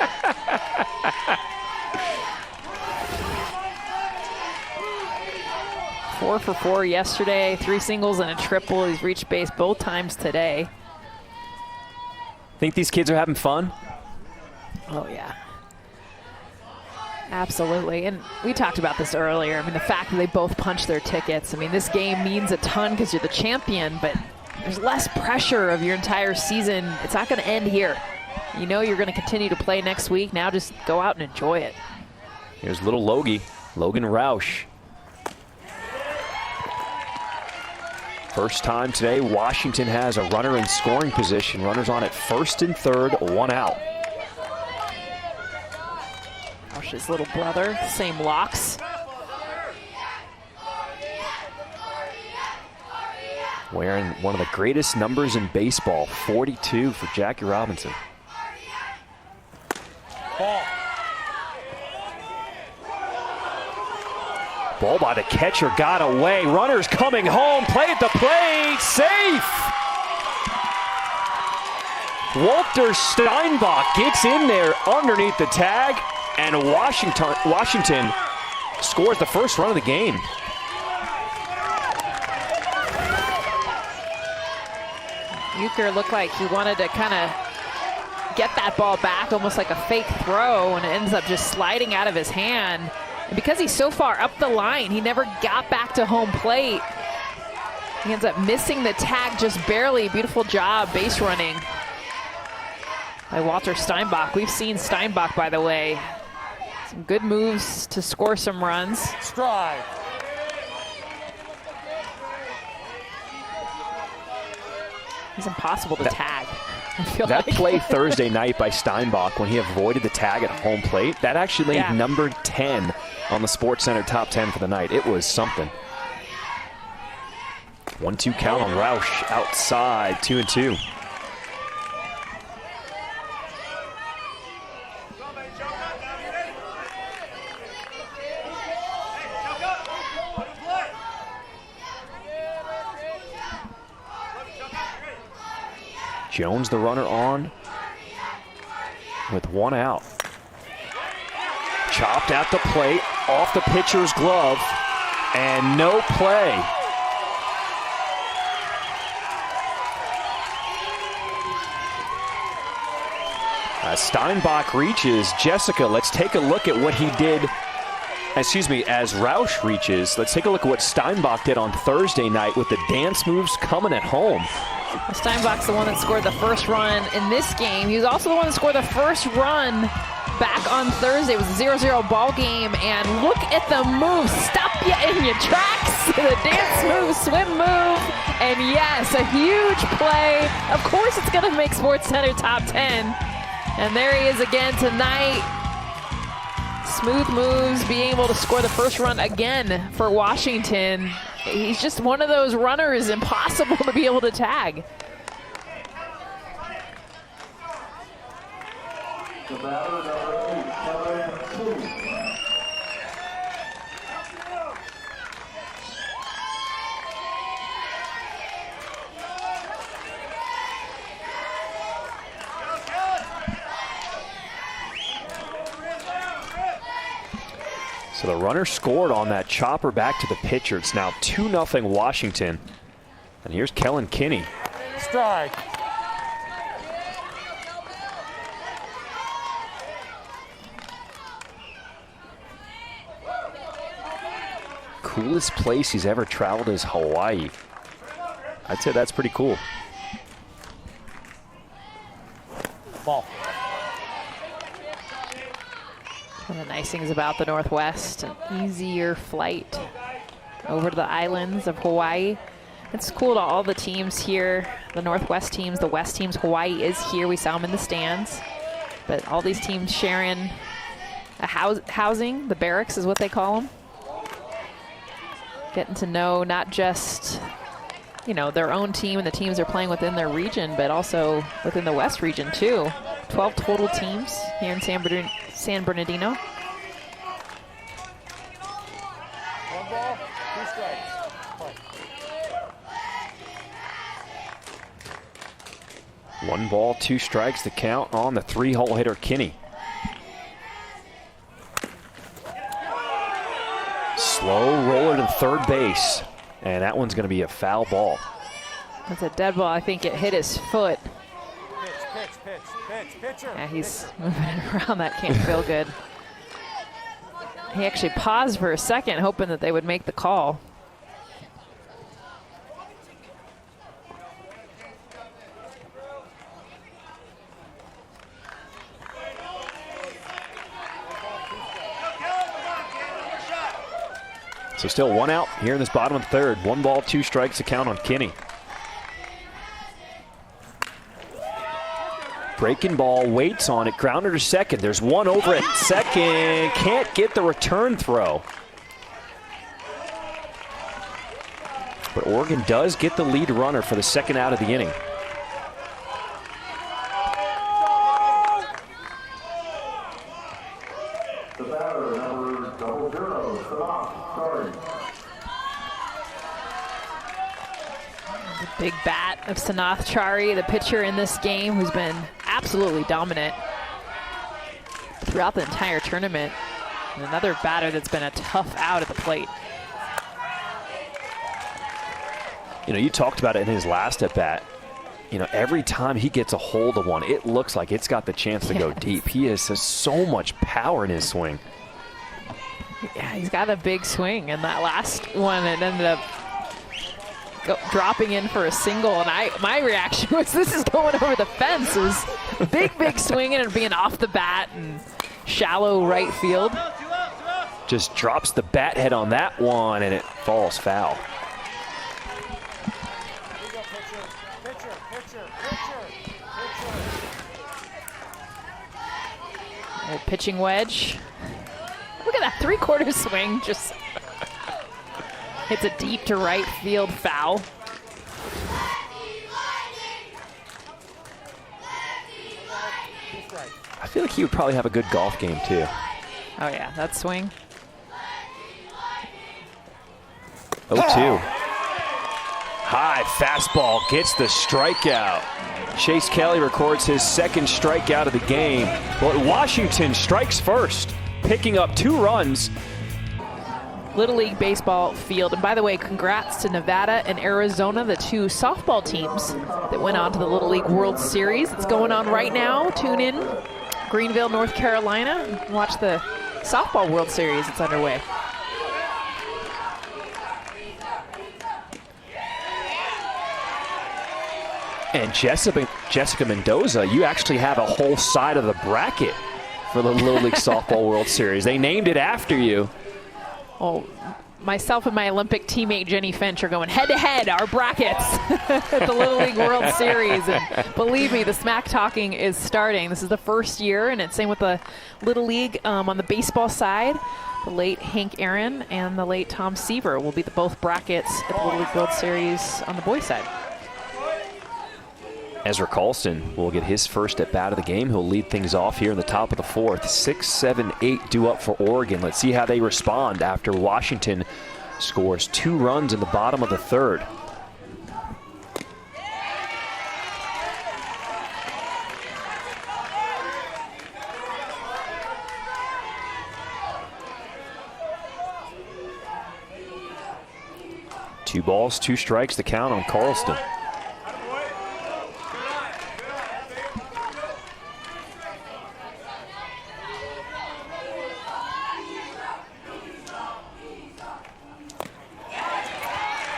Four for 4 yesterday, 3 singles and a triple. He's reached base both times today. Think these kids are having fun? Oh, yeah. Absolutely. And we talked about this earlier. I mean, the fact that they both punched their tickets. I mean, this game means a ton because you're the champion, but there's less pressure of your entire season. It's not going to end here. You know you're going to continue to play next week. Now just go out and enjoy it. Here's little Logie, Logan Roush. First time today, Washington has a runner in scoring position. Runners on at first and third, 1 out. Roush's little brother, same locks. Wearing one of the greatest numbers in baseball, 42 for Jackie Robinson. Ball. Ball by the catcher, got away. Runners coming home, play at the plate, safe! Walter Steinbach gets in there underneath the tag, and Washington scores the first run of the game. Euchre looked like he wanted to kind of get that ball back, almost like a fake throw, and it ends up just sliding out of his hand. And because he's so far up the line, he never got back to home plate. He ends up missing the tag just barely. Beautiful job base running by Walter Steinbach. We've seen Steinbach, by the way. Some good moves to score some runs. Strike. He's impossible to tag. I feel That like. play Thursday night by Steinbach when he avoided the tag at home plate, that actually made number 10 on the SportsCenter top 10 for the night. It was something. 1-2 count on Roush outside, 2-2. Jones, the runner, on with one out. Chopped at the plate, off the pitcher's glove, and no play. As Steinbach reaches, Jessica, let's take a look at what he did. Excuse me, as Roush reaches, let's take a look at what Steinbach did on Thursday night with the dance moves coming at home. Steinbach's the one that scored the first run in this game. He was also the one that scored the first run back on Thursday. It was a 0-0 ball game, and look at the move. Stop you in your tracks. The dance move, swim move, and yes, a huge play. Of course it's going to make SportsCenter top 10. And there he is again tonight. Smooth moves, being able to score the first run again for Washington. He's just one of those runners, impossible to be able to tag. So the runner scored on that chopper back to the pitcher. It's now 2-0 Washington. And here's Kellen Kinney. Strike. Coolest place he's ever traveled is Hawaii. I'd say that's pretty cool. Ball. One of the nice things about the Northwest, an easier flight over to the islands of Hawaii. It's cool to all the teams here, the Northwest teams, the West teams. Hawaii is here. We saw them in the stands. But all these teams sharing a housing, the barracks is what they call them. Getting to know not just, you know, their own team and the teams they're playing within their region, but also within the West region too. 12 total teams here in San Bernardino. 1 ball, 2 strikes. Play. 1 ball, 2 strikes, the count on the 3-hole hitter Kinney. Slow roller to third base, and that one's going to be a foul ball. That's a dead ball. I think it hit his foot. Pitcher. Yeah, he's moving around. That can't feel good. He actually paused for a second, hoping that they would make the call. So still 1 out here in this bottom of the third. 1 ball, 2 strikes to count on Kinney. Breaking ball, waits on it, grounder to second. There's one over at second. Can't get the return throw. But Oregon does get the lead runner for the second out of the inning. The batter, number 00, Sanath, starting. The big bat of Sanath Chari, the pitcher in this game, who's been absolutely dominant throughout the entire tournament. And another batter that's been a tough out at the plate. You know, you talked about it in his last at bat. You know, every time he gets a hold of one, it looks like it's got the chance to go deep. He has so much power in his swing. Yeah, he's got a big swing, and that last one, it ended up dropping in for a single, and my reaction was, this is going over the fence. It was big swing, and being off the bat and shallow right field. Just drops the bat head on that one, and it falls foul. Old pitching wedge. Look at that three-quarter swing. Just hits a deep to right field foul. I feel like he would probably have a good golf game, too. Oh, yeah, that swing. 0-2. High fastball gets the strikeout. Chase Kelly records his second strikeout of the game. But Washington strikes first, picking up 2 runs. Little League baseball field. And by the way, congrats to Nevada and Arizona, the 2 softball teams that went on to the Little League World Series. It's going on right now. Tune in, Greenville, North Carolina, and watch the softball World Series. It's underway. And Jessica Mendoza, you actually have a whole side of the bracket for the Little League Softball World Series. They named it after you. Oh, myself and my Olympic teammate Jenny Finch are going head-to-head, our brackets, at the Little League World Series. And believe me, the smack talking is starting. This is the first year, and it's same with the Little League on the baseball side. The late Hank Aaron and the late Tom Seaver will be both brackets at the Little League World Series on the boys' side. Ezra Colston will get his first at bat of the game. He'll lead things off here in the top of the 4th. 6, 7, 8 due up for Oregon. Let's see how they respond after Washington scores 2 runs in the bottom of the 3rd. Two balls, 2 strikes, the count on Carlston.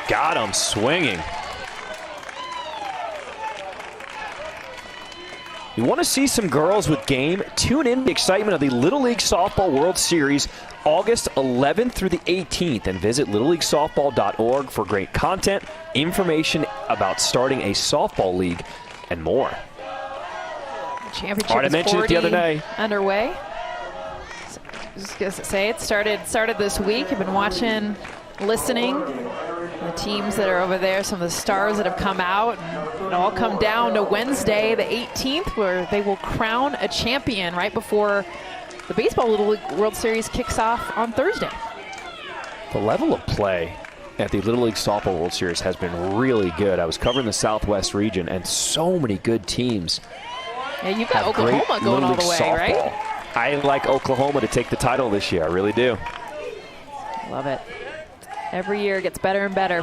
Got him swinging. You want to see some girls with game? Tune in to the excitement of the Little League Softball World Series August 11th through the 18th, and visit littleleaguesoftball.org for great content, information about starting a softball league, and more. Championship All right, I mentioned it the other day. Underway. Just gonna say it started this week. I've been watching, listening. The teams that are over there, some of the stars that have come out, and it all come down to Wednesday, the 18th, where they will crown a champion right before the Baseball Little League World Series kicks off on Thursday. The level of play at the Little League Softball World Series has been really good. I was covering the Southwest region, and so many good teams. Yeah, you've got Oklahoma going all the way, softball. Right? I like Oklahoma to take the title this year. I really do. Love it. Every year it gets better and better.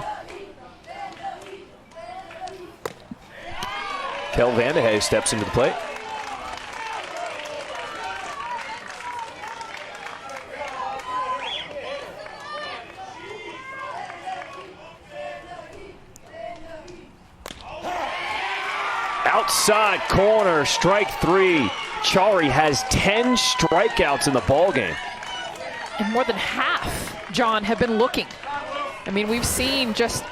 Kel Vandehey steps into the plate. Outside corner, strike 3. Chari has 10 strikeouts in the ballgame. And more than half, John, have been looking. I mean, we've seen just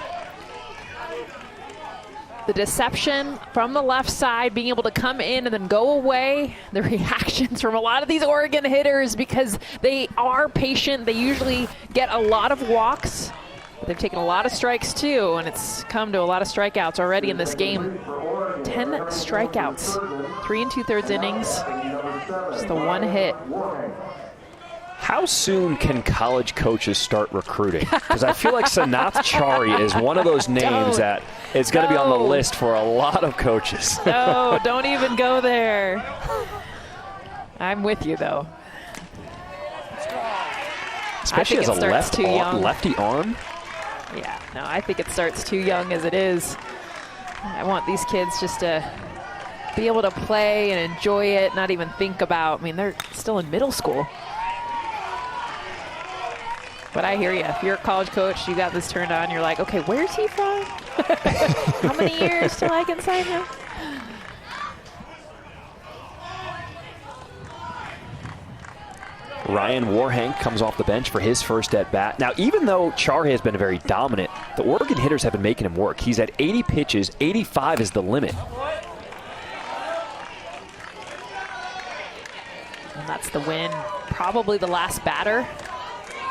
the deception from the left side, being able to come in and then go away. The reactions from a lot of these Oregon hitters, because they are patient. They usually get a lot of walks. They've taken a lot of strikes too, and it's come to a lot of strikeouts already in this game. 10 strikeouts, 3 2/3 innings, just the one hit. How soon can college coaches start recruiting? Because I feel like Sanath Chari is one of those names that is going to be on the list for a lot of coaches. No, don't even go there. I'm with you, though. Especially as a lefty arm. Yeah, no, I think it starts too young as it is. I want these kids just to be able to play and enjoy it, not even think about, I mean, they're still in middle school. But I hear you. If you're a college coach, you got this turned on, you're like, okay, where's he from? How many years till I can sign him? Ryan Warhank comes off the bench for his first at-bat. Now, even though Chari has been very dominant, the Oregon hitters have been making him work. He's at 80 pitches, 85 is the limit. And that's the win. Probably the last batter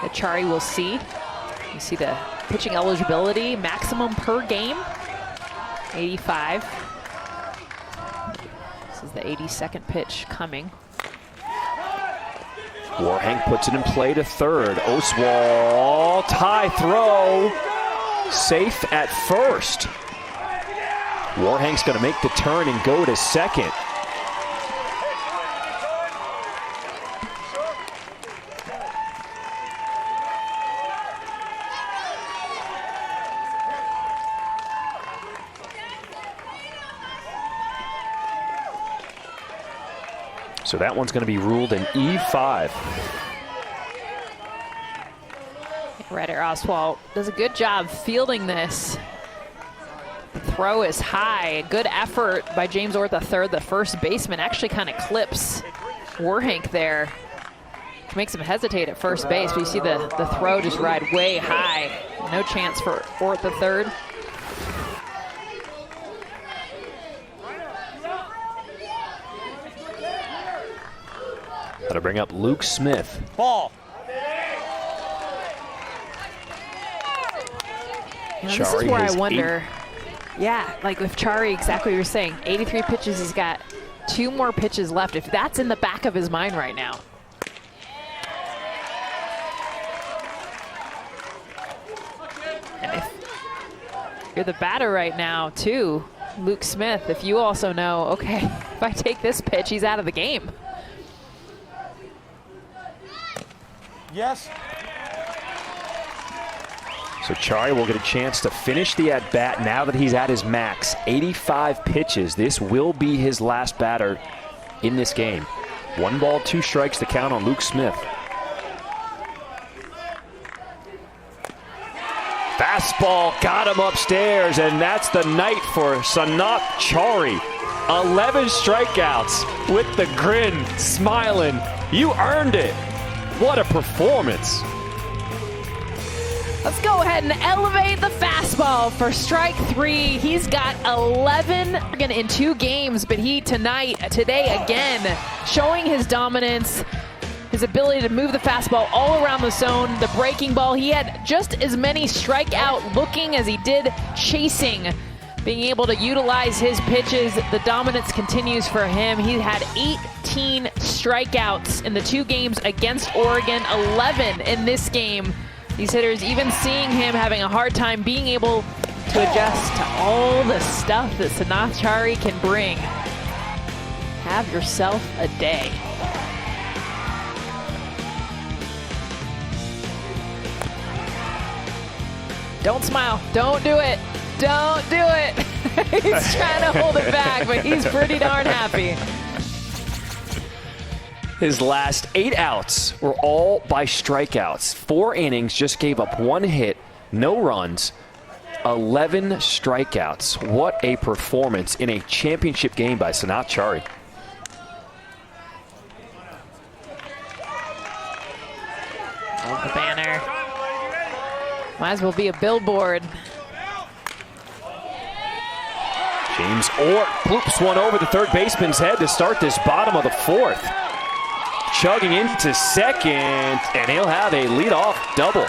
that Chari will see. You see the pitching eligibility, maximum per game, 85. This is the 82nd pitch coming. Warhank puts it in play to third. Oswald, tie throw, safe at first. Warhank's going to make the turn and go to second. So that one's going to be ruled an E5. Ryder Oswald does a good job fielding this. The throw is high. Good effort by James Orr III, the first baseman. Actually kind of clips Warhank there. Which makes him hesitate at first base. But you see the throw just ride way high. No chance for Orr III. Gotta bring up Luke Smith. Ball. You know, this is where I wonder, yeah, like with Chari, exactly what you're saying. 83 pitches, he's got 2 more pitches left. If that's in the back of his mind right now. And if you're the batter right now, too, Luke Smith, if you also know, okay, if I take this pitch, he's out of the game. Yes. So Chari will get a chance to finish the at-bat now that he's at his max. 85 pitches. This will be his last batter in this game. 1 ball, 2 strikes to count on Luke Smith. Fastball got him upstairs, and that's the night for Sanath Chari. 11 strikeouts with the grin, smiling. You earned it. What a performance. Let's go ahead and elevate the fastball for strike 3. He's got 11 in 2 games, but today again, showing his dominance, his ability to move the fastball all around the zone, the breaking ball. He had just as many strikeout looking as he did chasing. Being able to utilize his pitches, the dominance continues for him. He had 18 strikeouts in the 2 games against Oregon, 11 in this game. These hitters, even seeing him having a hard time being able to adjust to all the stuff that Sanath Chari can bring. Have yourself a day. Don't smile. Don't do it. Don't do it. He's trying to hold it back, but he's pretty darn happy. His last 8 outs were all by strikeouts. 4 innings, just gave up 1 hit, no runs, 11 strikeouts. What a performance in a championship game by Sanath Chari. Hold the banner. Might as well be a billboard. James Orr bloops one over the third baseman's head to start this bottom of the 4th. Chugging into second, and he'll have a leadoff double.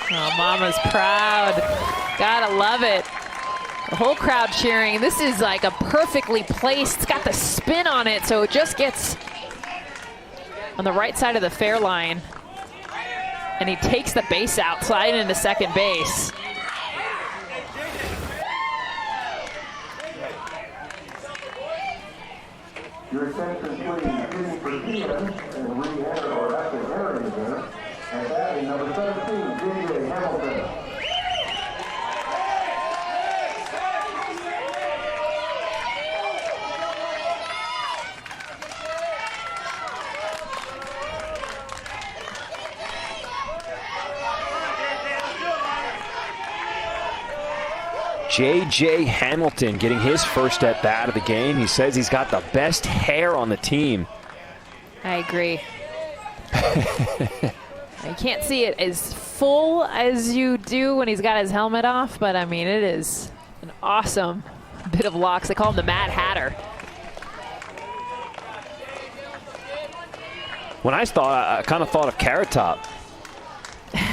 Oh, Mama's proud. Gotta love it. The whole crowd cheering. This is like a perfectly placed, it's got the spin on it, so it just gets on the right side of the fair line. And he takes the base out, sliding into second base. Your attention please, hitting for Ian and re-enter or active area there. And batting number 17, J.J. Hamilton. J.J. Hamilton getting his first at bat of the game. He says he's got the best hair on the team. I agree. You can't see it as full as you do when he's got his helmet off, but I mean, it is an awesome bit of locks. They call him the Mad Hatter. When I kind of thought of Carrot Top.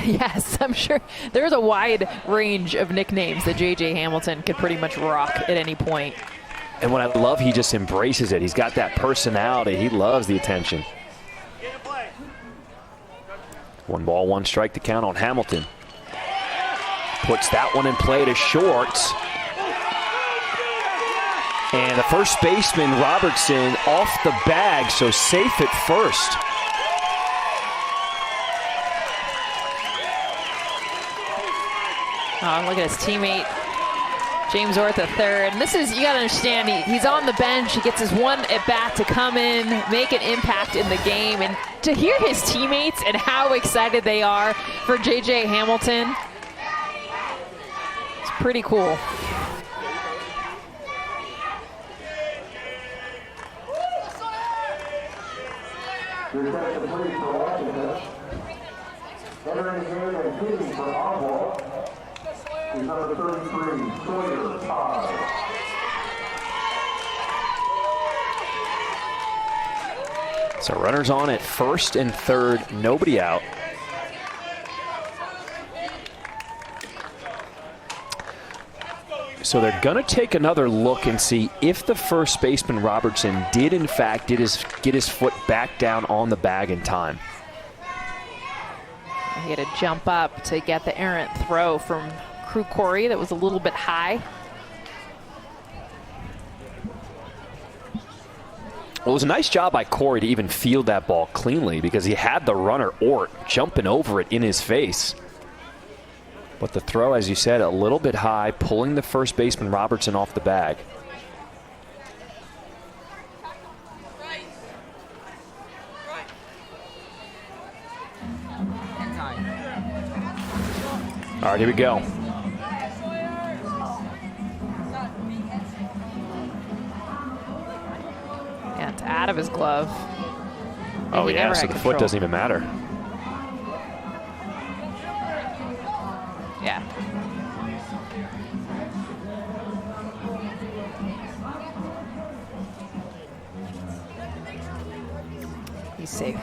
Yes, I'm sure there's a wide range of nicknames that J.J. Hamilton could pretty much rock at any point. And what I love, he just embraces it. He's got that personality. He loves the attention. 1 ball, 1 strike to count on Hamilton. Puts that one in play to short. And the first baseman, Robertson, off the bag, so safe at first. Oh, look at his teammate, James Orth at third. And this is, you got to understand, he's on the bench. He gets his one at bat to come in, make an impact in the game. And to hear his teammates and how excited they are for J.J. Hamilton, it's pretty cool. Entering the game and hitting for Oswald is number 33, Sawyer Todd. So runners on at first and third, nobody out. So they're going to take another look and see if the first baseman, Robertson, did in fact get his foot back down on the bag in time. He had to jump up to get the errant throw from Crew Corey that was a little bit high. Well, it was a nice job by Corey to even field that ball cleanly because he had the runner Ort jumping over it in his face. But the throw, as you said, a little bit high, pulling the first baseman Robertson off the bag. All right, here we go. Yeah, it's out of his glove. Oh, yeah, so the foot doesn't even matter. Yeah. He's safe.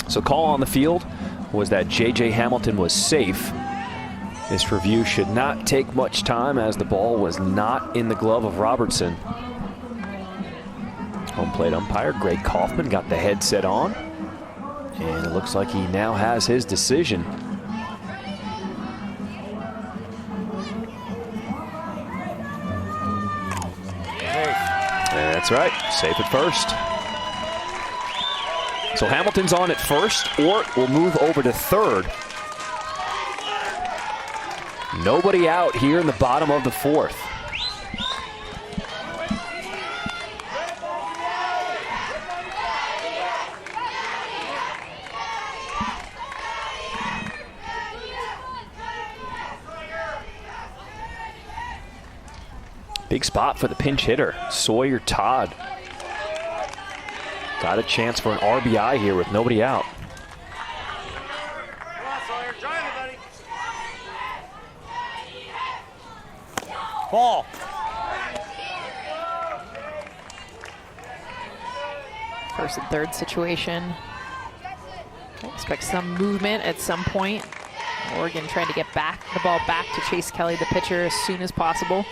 So call on the field was that J.J. Hamilton was safe. This review should not take much time as the ball was not in the glove of Robertson. Home plate umpire Greg Kaufman got the headset on. And it looks like he now has his decision. That's right, safe at first. So Hamilton's on at first. Ort will move over to third. Nobody out here in the bottom of the fourth. Big spot for the pinch hitter, Sawyer Todd. Got a chance for an RBI here with nobody out. Ball. First and third situation. Expect some movement at some point. Oregon trying to get the ball back to Chase Kelly, the pitcher, as soon as possible.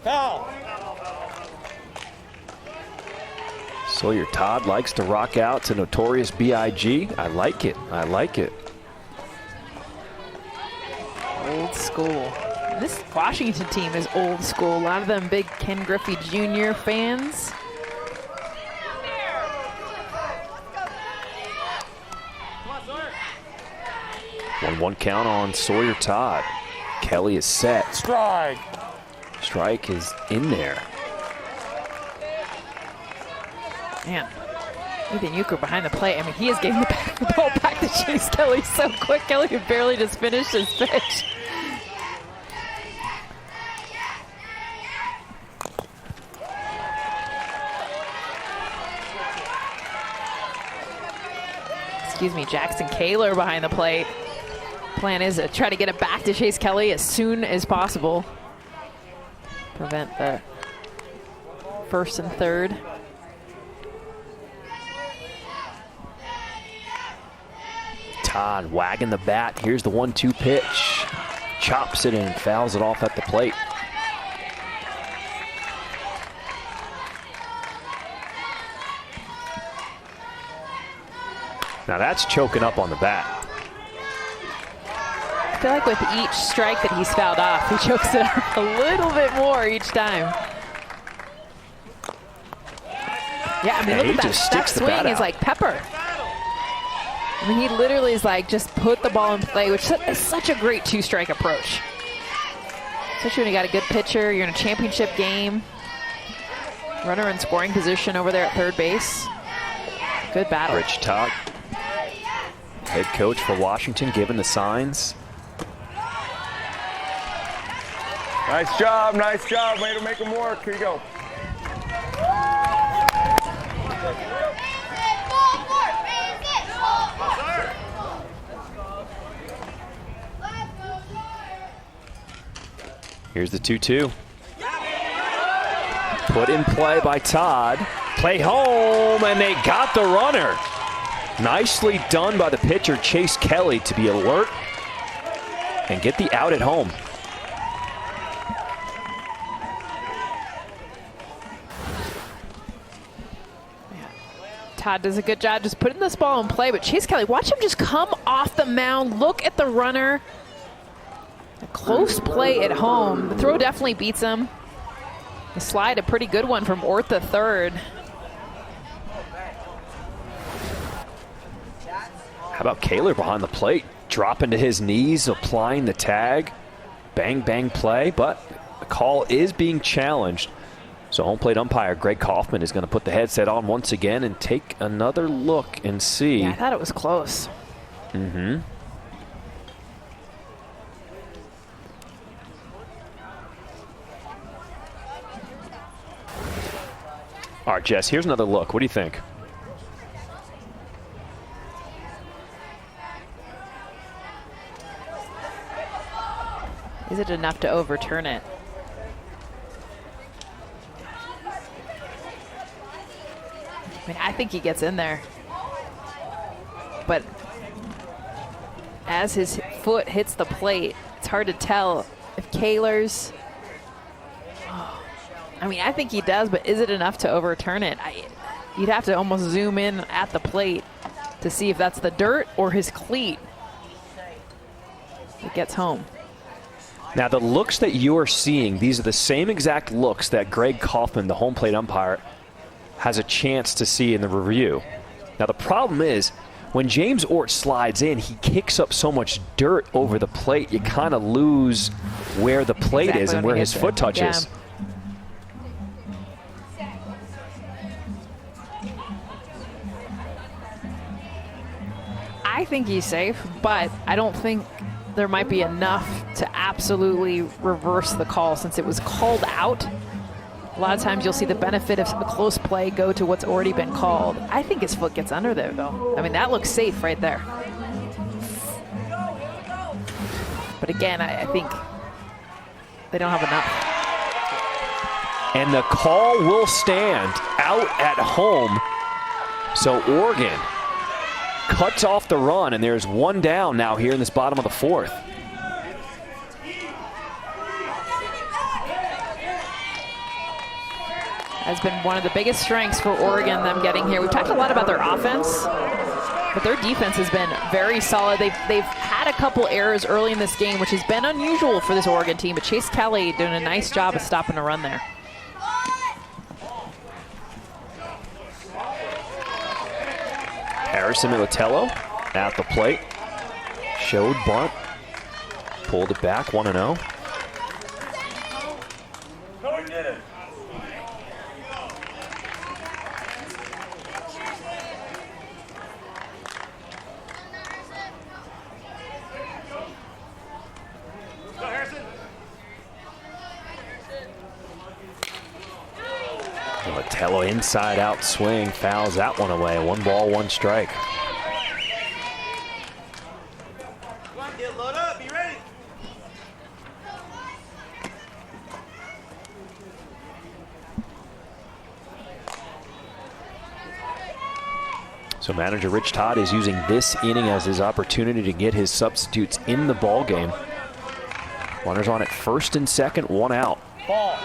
Foul. Sawyer Todd likes to rock out to Notorious B.I.G. I like it. I like it. Old school. This Washington team is old school. A lot of them big Ken Griffey Jr. fans. One count on Sawyer Todd. Kelly is set. Strike. Strike is in there. Man, Ethan Euchre behind the plate. I mean, he is getting the ball back to Chase Kelly so quick. Kelly had barely just finished his pitch. Excuse me, Jackson Kaler behind the plate. Plan is to try to get it back to Chase Kelly as soon as possible. Prevent the first and third. Todd wagging the bat. Here's the 1-2 pitch. Chops it and fouls it off at the plate. Now that's choking up on the bat. I feel like with each strike that he's fouled off, he chokes it up a little bit more each time. Yeah, I mean, look at that. That swing is like pepper. I mean, he literally is like, just put the ball in play, which is such a great two-strike approach. Especially when you got a good pitcher, you're in a championship game. Runner in scoring position over there at third base. Good battle. Rich Todd, head coach for Washington, giving the signs. Nice job, nice job. Way to make them work. Here you go. Here's the 2-2. Put in play by Todd. Play home, and they got the runner. Nicely done by the pitcher, Chase Kelly, to be alert and get the out at home. Todd does a good job just putting this ball in play, but Chase Kelly, watch him just come off the mound, look at the runner. A close play at home. The throw definitely beats him. The slide, a pretty good one from Ortha third. How about Kaler behind the plate? Dropping to his knees, applying the tag. Bang, bang play, but the call is being challenged. So home plate umpire Greg Kaufman is going to put the headset on once again and take another look and see. Yeah, I thought it was close. Mm-hmm. All right, Jess, here's another look. What do you think? Is it enough to overturn it? I mean, I think he gets in there. But as his foot hits the plate, it's hard to tell if Kaler's... I mean, I think he does, but is it enough to overturn it? You'd have to almost zoom in at the plate to see if that's the dirt or his cleat that gets home. Now, the looks that you are seeing, these are the same exact looks that Greg Kaufman, the home plate umpire, has a chance to see in the review. Now, the problem is, when James Ort slides in, he kicks up so much dirt over the plate, you kind of lose where the plate is and where his foot touches. Yeah. I think he's safe, but I don't think there might be enough to absolutely reverse the call since it was called out. A lot of times you'll see the benefit of a close play go to what's already been called. I think his foot gets under there, though. I mean, that looks safe right there. But again, I think they don't have enough. And the call will stand out at home. So Oregon cuts off the run, and there's one down now here in this bottom of the fourth. Has been one of the biggest strengths for Oregon, them getting here. We've talked a lot about their offense, but their defense has been very solid. They've had a couple errors early in this game, which has been unusual for this Oregon team, but Chase Kelly doing a nice job of stopping the run there. Harrison Militello at the plate. Showed bunt. Pulled it back, 1-0. Militello inside out swing, fouls that one away. 1 ball, 1 strike. Load up, be ready. So manager Rich Todd is using this inning as his opportunity to get his substitutes in the ball game. Runners on at first and second, 1 out. Ball.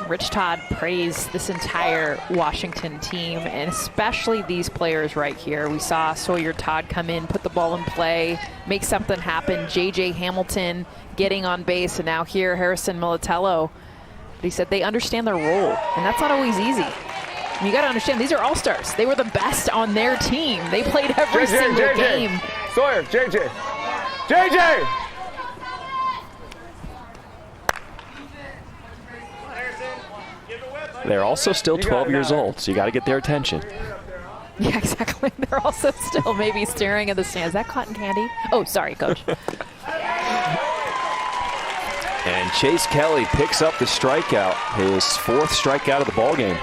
Rich Todd praised this entire Washington team, and especially these players right here. We saw Sawyer Todd come in, put the ball in play, make something happen. J.J. Hamilton getting on base, and now here Harrison Militello. But he said they understand their role, and that's not always easy. And you got to understand, these are all-stars. They were the best on their team. They played every single game. Sawyer, J.J. J.J. They're also still 12 years old, so you got to get their attention. Yeah, exactly. They're also still maybe staring at the stands. Is that cotton candy? Oh, sorry, Coach. And Chase Kelly picks up the strikeout, his 4th strikeout of the ball game.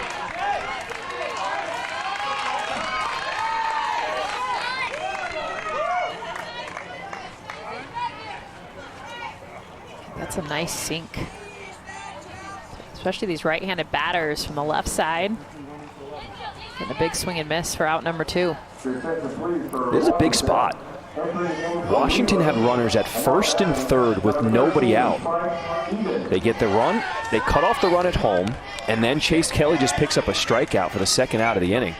That's a nice sink. Especially these right-handed batters from the left side. Getting a big swing and miss for out number 2. This is a big spot. Washington had runners at first and third with nobody out. They get the run, they cut off the run at home, and then Chase Kelly just picks up a strikeout for the 2nd out of the inning.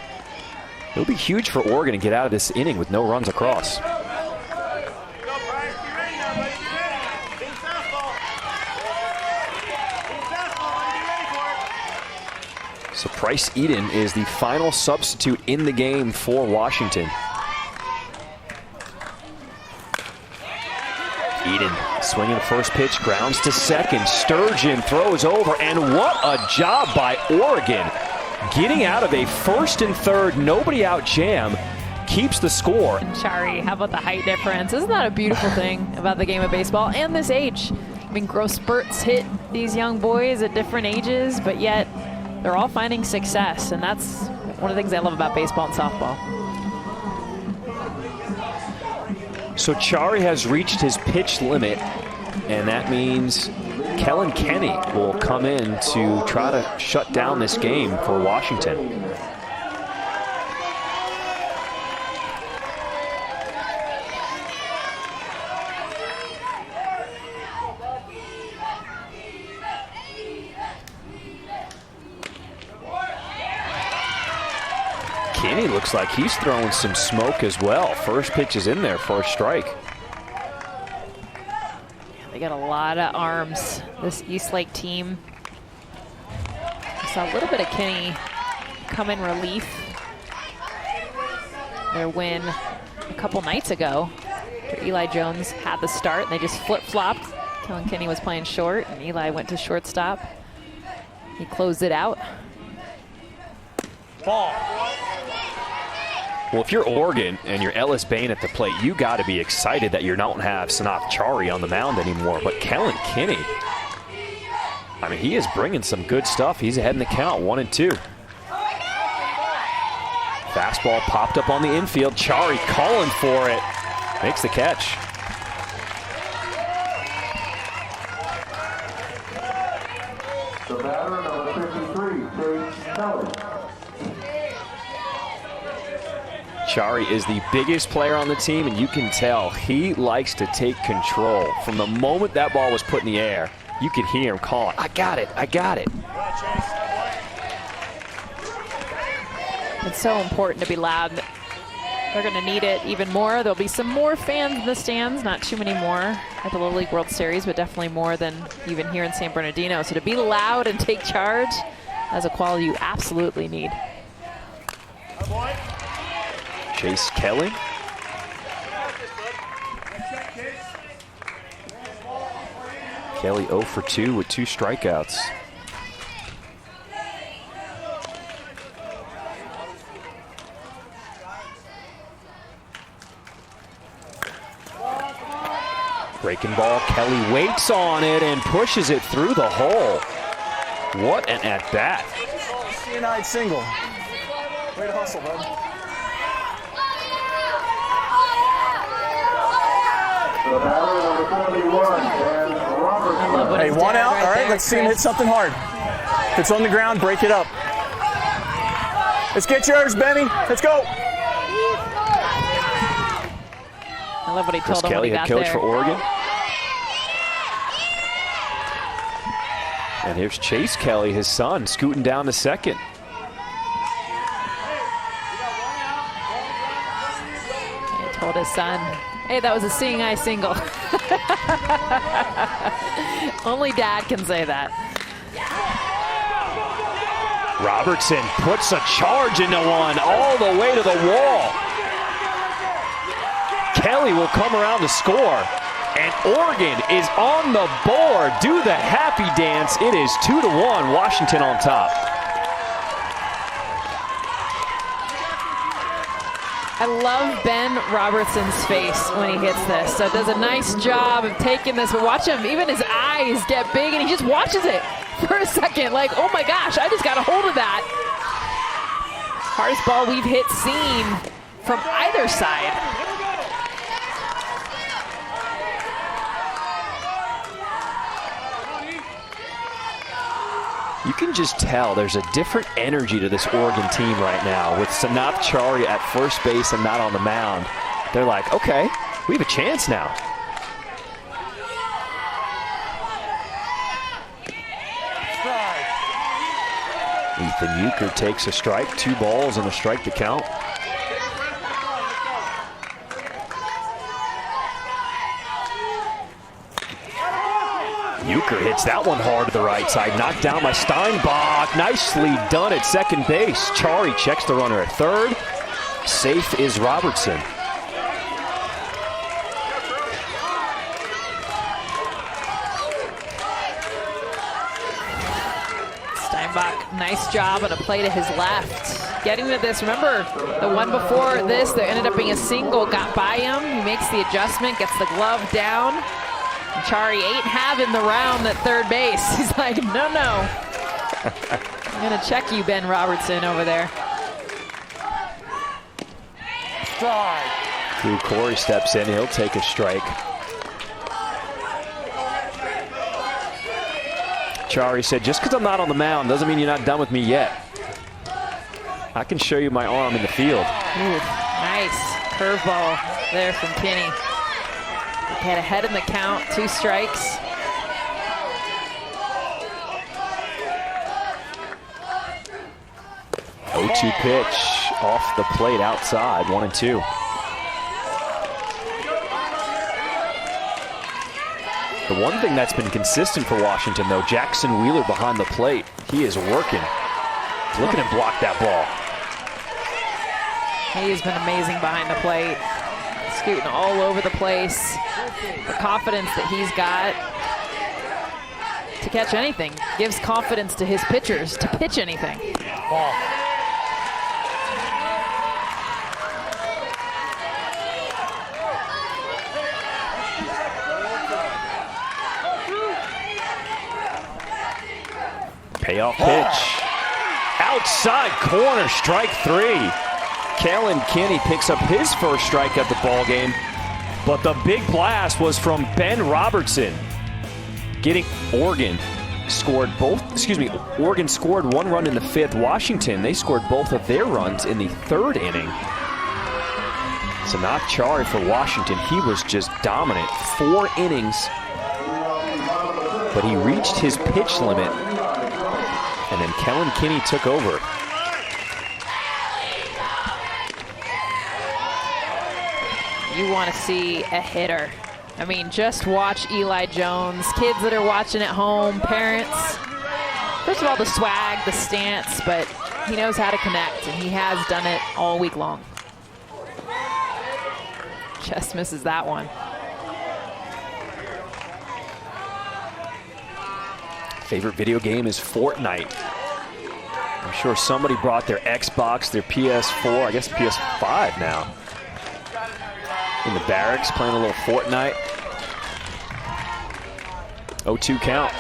It'll be huge for Oregon to get out of this inning with no runs across. So Bryce Eden is the final substitute in the game for Washington. Eden swinging the first pitch, grounds to second. Sturgeon throws over, and what a job by Oregon. Getting out of a first and third, nobody out jam, keeps the score. Chari, how about the height difference? Isn't that a beautiful thing about the game of baseball and this age? I mean, growth spurts hit these young boys at different ages, but yet they're all finding success, and that's one of the things I love about baseball and softball. So Chari has reached his pitch limit, and that means Kellen Kenny will come in to try to shut down this game for Washington. Kenny looks like he's throwing some smoke as well. First pitch is in there for a strike. They got a lot of arms, this Eastlake team. I saw a little bit of Kenny come in relief. Their win a couple nights ago. Eli Jones had the start, and they just flip-flopped. Kellen Kenny was playing short, and Eli went to shortstop. He closed it out. Ball. Well, if you're Oregon and you're Ellis Bain at the plate, you got to be excited that you don't have Sanath Chari on the mound anymore. But Kellen Kenny, I mean, he is bringing some good stuff. He's ahead in the count, 1-2. Fastball popped up on the infield. Chari calling for it. Makes the catch. The batter, number 53, Chase Kelly. Chari is the biggest player on the team, and you can tell he likes to take control. From the moment that ball was put in the air, you could hear him calling, I got it, I got it. It's so important to be loud. They're going to need it even more. There'll be some more fans in the stands, not too many more at the Little League World Series, but definitely more than even here in San Bernardino. So to be loud and take charge is a quality you absolutely need. Chase Kelly. Kelly 0 for 2 with 2 strikeouts. Breaking ball, Kelly waits on it and pushes it through the hole. What an at-bat. CNI single. Way to hustle, bud. The batter, number 41, Ben Robertson. Hey, one out. All right, let's see him hit something hard. If it's on the ground, break it up. Let's get yours, Benny. Let's go. I love what he told him Kelly, when he head got coach there. for Oregon. And here's Chase Kelly, his son, scooting down to second. He told his son, hey, that was a seeing eye single. Only dad can say that. Robertson puts a charge into one all the way to the wall. Kelly will come around to score. And Oregon is on the board. Do the happy dance. It is 2-1, Washington on top. I love Ben Robertson's face when he hits this. So does a nice job of taking this. But watch him, even his eyes get big and he just watches it for a second. Like, oh my gosh, I just got a hold of that. Hardest ball we've seen from either side. You can just tell there's a different energy to this Oregon team right now with Sanath Chari at first base and not on the mound. They're like, okay, we have a chance now. Ethan Euchre takes a strike, 2 balls and a strike to count. Euchre hits that one hard to the right side. Knocked down by Steinbach. Nicely done at second base. Chari checks the runner at third. Safe is Robertson. Steinbach, nice job on a play to his left. Getting to this, remember the one before this, there ended up being a single, got by him. He makes the adjustment, gets the glove down. Chari ain't having the round at third base. He's like, no, no. I'm going to check you, Ben Robertson, over there. Strike. Drew Corey steps in. He'll take a strike. Chari said, just because I'm not on the mound doesn't mean you're not done with me yet. I can show you my arm in the field. Ooh, nice curveball there from Kinney. Had ahead in the count, 2 strikes. Oh-2 pitch off the plate outside, 1-2. The one thing that's been consistent for Washington, though, Jackson Wheeler behind the plate. He is working. He's looking to block that ball. He has been amazing behind the plate. Scooting all over the place. The confidence that he's got to catch anything gives confidence to his pitchers to pitch anything. Ball. Payoff pitch. Outside corner, strike 3. Kalen Kinney picks up his first strike at the ball game, but the big blast was from Ben Robertson, getting Oregon scored Oregon scored 1 run in the 5th. Washington, they scored both of their runs in the 3rd inning. Sanat Chari for Washington, he was just dominant. 4 innings, but he reached his pitch limit, and then Kellen Kinney took over. You want to see a hitter. I mean, just watch Eli Jones. Kids that are watching at home, parents. First of all, the swag, the stance, but he knows how to connect, and he has done it all week long. Just misses that one. Favorite video game is Fortnite. I'm sure somebody brought their Xbox, their PS4, I guess PS5 now. In the barracks, playing a little Fortnite. 0-2 count.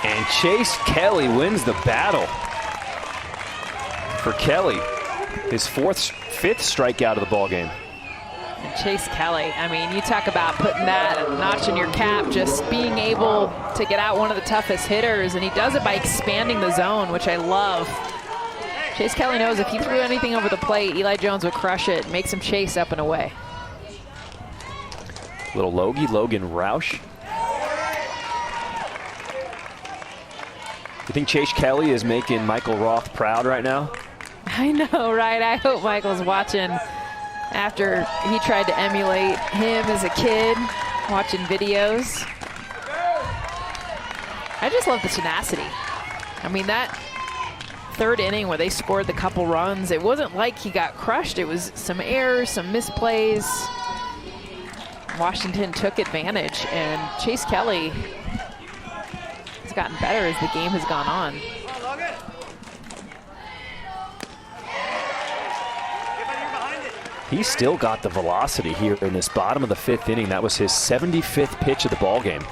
And Chase Kelly wins the battle. For Kelly, his 5th strikeout of the ball game. And Chase Kelly, I mean, you talk about putting that notch in your cap, just being able to get out one of the toughest hitters, and he does it by expanding the zone, which I love. Chase Kelly knows if he threw anything over the plate, Eli Jones would crush it, makes him chase up and away. Little Logan Roush. You think Chase Kelly is making Michael Roth proud right now? I know, right? I hope Michael's watching after he tried to emulate him as a kid, watching videos. I just love the tenacity. I mean, that 3rd inning where they scored the couple runs, it wasn't like he got crushed. It was some errors, some misplays. Washington took advantage, and Chase Kelly has gotten better as the game has gone on. He's still got the velocity here in this bottom of the 5th inning. That was his 75th pitch of the ball game.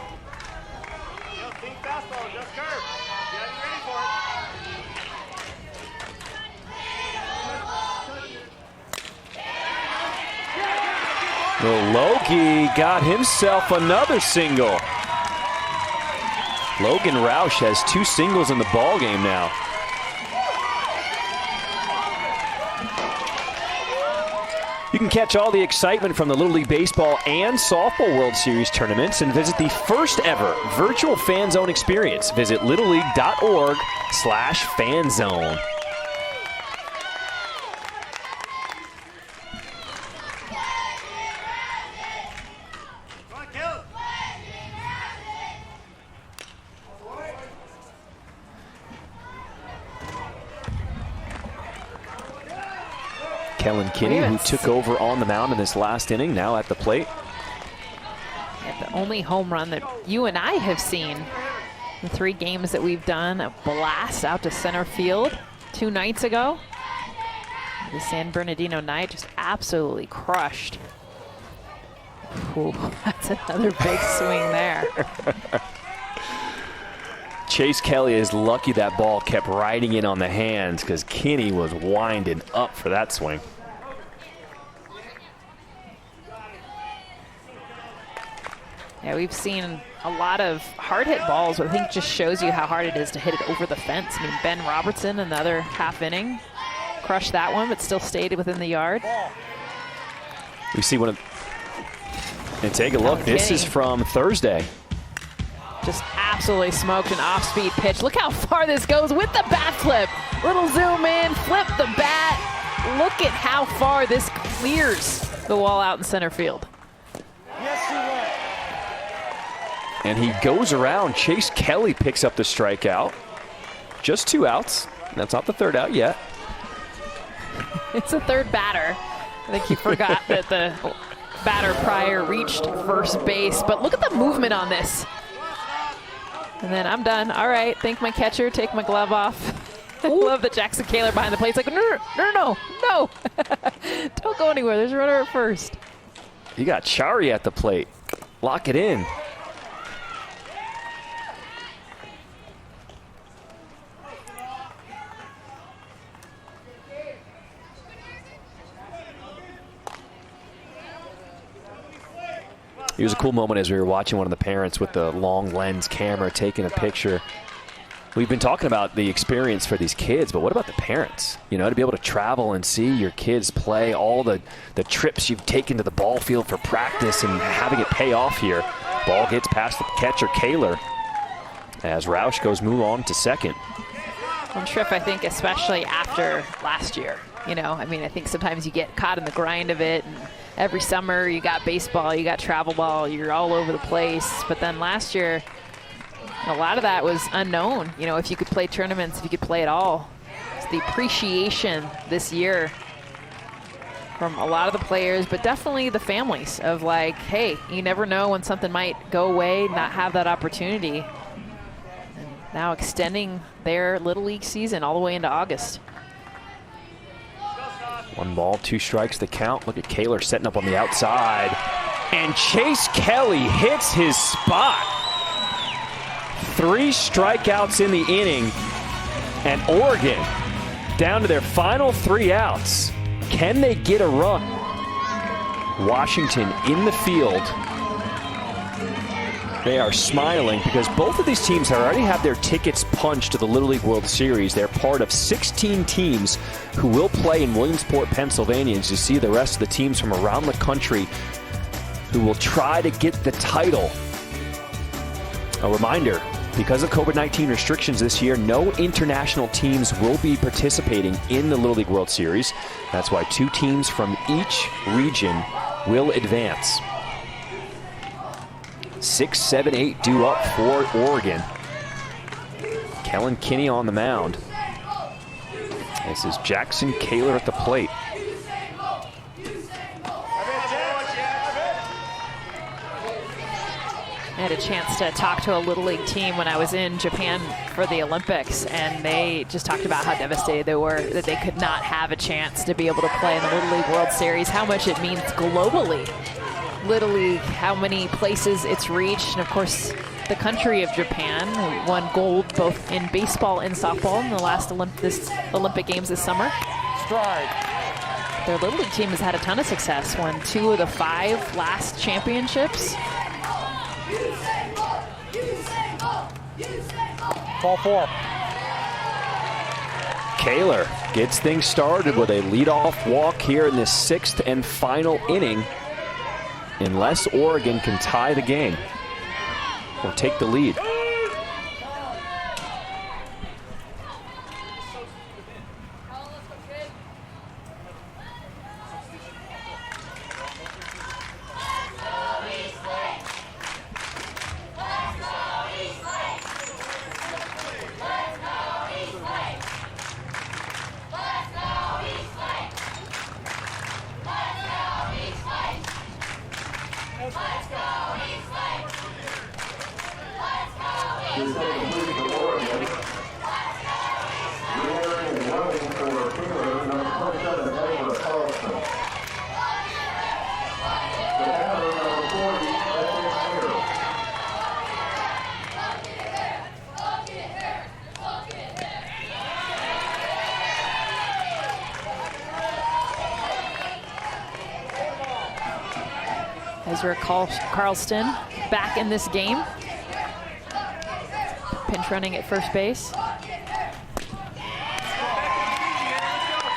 Well, Logie got himself another single. Logan Roush has 2 singles in the ball game now. You can catch all the excitement from the Little League Baseball and Softball World Series tournaments and visit the first ever virtual fan zone experience. Visit littleleague.org/fanzone. Kellen Kinney, who took over on the mound in this last inning, now at the plate. Yeah, the only home run that you and I have seen in 3 games that we've done, a blast out to center field 2 nights ago. The San Bernardino night just absolutely crushed. Ooh, that's another big swing there. Chase Kelly is lucky that ball kept riding in on the hands because Kinney was winding up for that swing. Yeah, we've seen a lot of hard hit balls, but I think just shows you how hard it is to hit it over the fence. I mean, Ben Robertson, another half inning, crushed that one, but still stayed within the yard. We see one of, and take a look, this is from Thursday. Just absolutely smoked an off-speed pitch. Look how far this goes with the bat flip. Little zoom in, flip the bat. Look at how far this clears the wall out in center field. And he goes around. Chase Kelly picks up the strikeout. Just 2 outs. That's not the 3rd out yet. It's a 3rd batter. I think you forgot that the batter prior reached first base. But look at the movement on this. And then I'm done. All right, thank my catcher, take my glove off. I love that Jackson Kaler behind the plate. It's like, no. Don't go anywhere. There's a runner at first. You got Chari at the plate. Lock it in. It was a cool moment as we were watching one of the parents with the long lens camera taking a picture. We've been talking about the experience for these kids, but what about the parents? You know, to be able to travel and see your kids play, all the trips you've taken to the ball field for practice and having it pay off here. Ball gets past the catcher, Kaler, as Roush goes move on to second. And Triff, I think, especially after last year, you know, I mean, I think sometimes you get caught in the grind of it. And every summer you got baseball, you got travel ball, you're all over the place. But then last year, a lot of that was unknown. You know, if you could play tournaments, if you could play at all. It's the appreciation this year from a lot of the players, but definitely the families of like, hey, you never know when something might go away, not have that opportunity. And now extending their Little League season all the way into August. 1 ball, 2 strikes the count. Look at Kaler setting up on the outside. And Chase Kelly hits his spot. 3 strikeouts in the inning, and Oregon down to their final 3 outs. Can they get a run? Washington in the field. They are smiling because both of these teams already have their tickets punched to the Little League World Series. They're part of 16 teams who will play in Williamsport, Pennsylvania, as you see the rest of the teams from around the country who will try to get the title. A reminder, because of COVID-19 restrictions this year, no international teams will be participating in the Little League World Series. That's why 2 teams from each region will advance. 6, 7, 8 due up for Oregon. Kellen Kinney on the mound. This is Jackson Kaler at the plate. I had a chance to talk to a Little League team when I was in Japan for the Olympics, and they just talked about how devastated they were that they could not have a chance to be able to play in the Little League World Series, how much it means globally. Little League, how many places it's reached, and of course the country of Japan won gold both in baseball and softball in the last Olympic Games this summer. Strike. Their Little League team has had a ton of success, won 2 of the 5 last championships. Ball 4. Kaler gets things started with a leadoff walk here in the 6th and final inning, unless Oregon can tie the game or take the lead. Ezra Carlston back in this game. Pinch running at first base.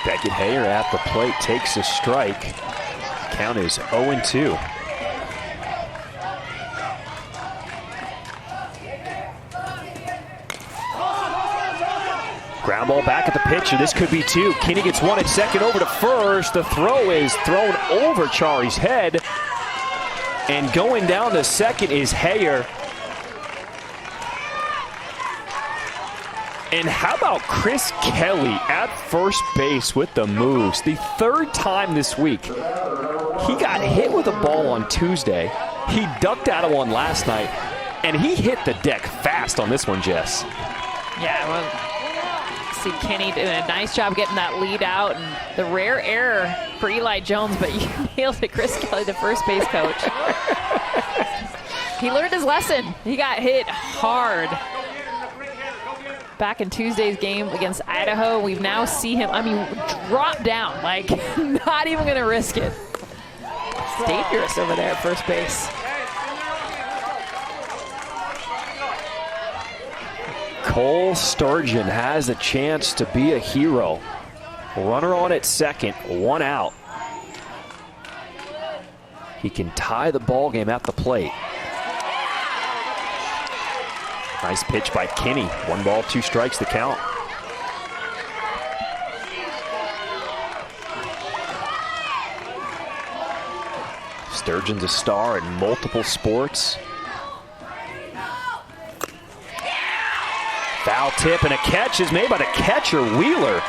Beckett Hayer at the plate takes a strike. Count is 0-2. Ground ball back at the pitcher. This could be 2. Kinney gets 1 at second over to first. The throw is thrown over Chari's head. And going down to second is Hayer. And how about Chris Kelly at first base with the moves? The 3rd time this week. He got hit with a ball on Tuesday. He ducked out of one last night. And he hit the deck fast on this one, Jess. Yeah, well, see Kenny doing a nice job getting that lead out, and the rare error for Eli Jones, but you nailed it, Chris Kelly, the first base coach. He learned his lesson. He got hit hard back in Tuesday's game against Idaho. We've now seen him, drop down, like not even going to risk it. It's dangerous over there at first base. Cole Sturgeon has a chance to be a hero. Runner on at second, 1 out. He can tie the ball game at the plate. Nice pitch by Kinney. 1 ball, 2 strikes, the count. Sturgeon's a star in multiple sports. Foul tip and a catch is made by the catcher, Wheeler,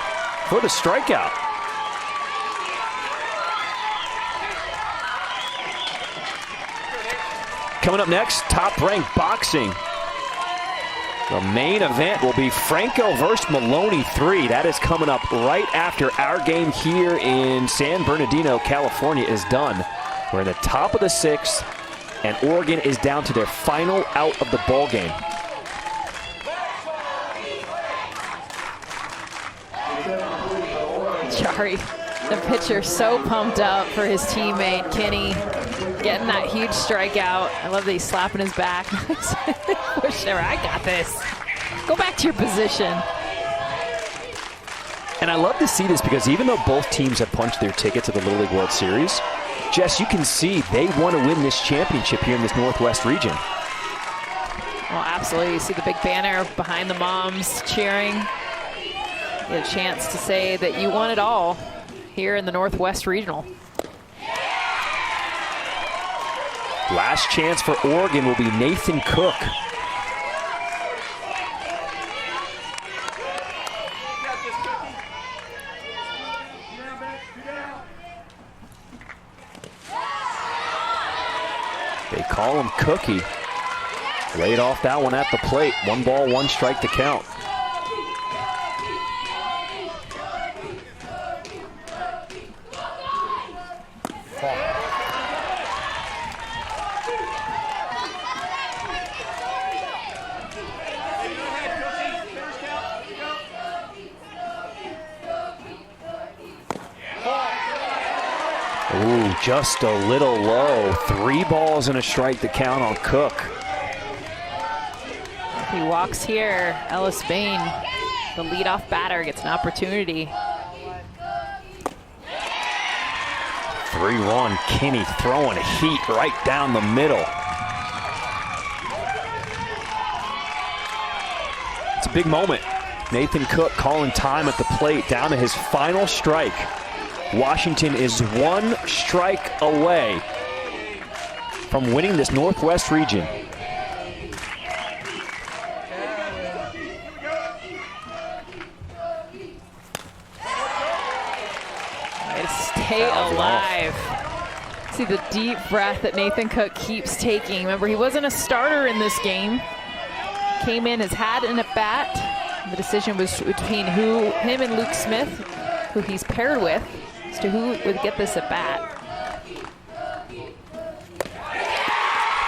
for the strikeout. Coming up next, top-ranked boxing. The main event will be Franco versus Maloney 3. That is coming up right after our game here in San Bernardino, California is done. We're in the top of the 6th, and Oregon is down to their final out of the ball game. Jari, the pitcher, so pumped up for his teammate, Kinney, getting that huge strikeout. I love that he's slapping his back. Sure, I got this. Go back to your position. And I love to see this because even though both teams have punched their ticket to the Little League World Series, Jess, you can see they want to win this championship here in this Northwest region. Well, absolutely. You see the big banner behind the moms cheering. You get a chance to say that you won it all here in the Northwest Regional. Last chance for Oregon will be Nathan Cook. They call him Cookie. Laid off that one at the plate. 1 ball, 1 strike to count. Ooh, just a little low. 3 balls and a strike to count on Cook. He walks here. Ellis Bain, the leadoff batter, gets an opportunity. 3-1, Kinney throwing heat right down the middle. It's a big moment. Nathan Cook calling time at the plate, down to his final strike. Washington is 1 strike away from winning this Northwest region. Way to stay alive. See the deep breath that Nathan Cook keeps taking. Remember, he wasn't a starter in this game. Came in, has had an at-bat. The decision was between him and Luke Smith, who he's paired with, as to who would get this at bat.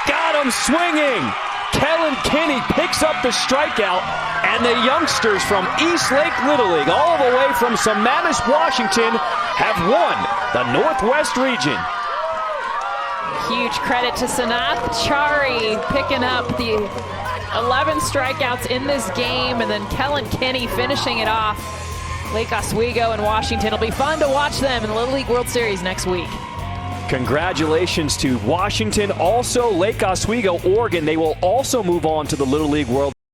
Got him swinging! Kellen Kinney picks up the strikeout, and the youngsters from East Lake Little League, all the way from Sammamish, Washington, have won the Northwest region. Huge credit to Sanath Chari picking up the 11 strikeouts in this game, and then Kellen Kinney finishing it off. Lake Oswego and Washington. It'll be fun to watch them in the Little League World Series next week. Congratulations to Washington, also Lake Oswego, Oregon. They will also move on to the Little League World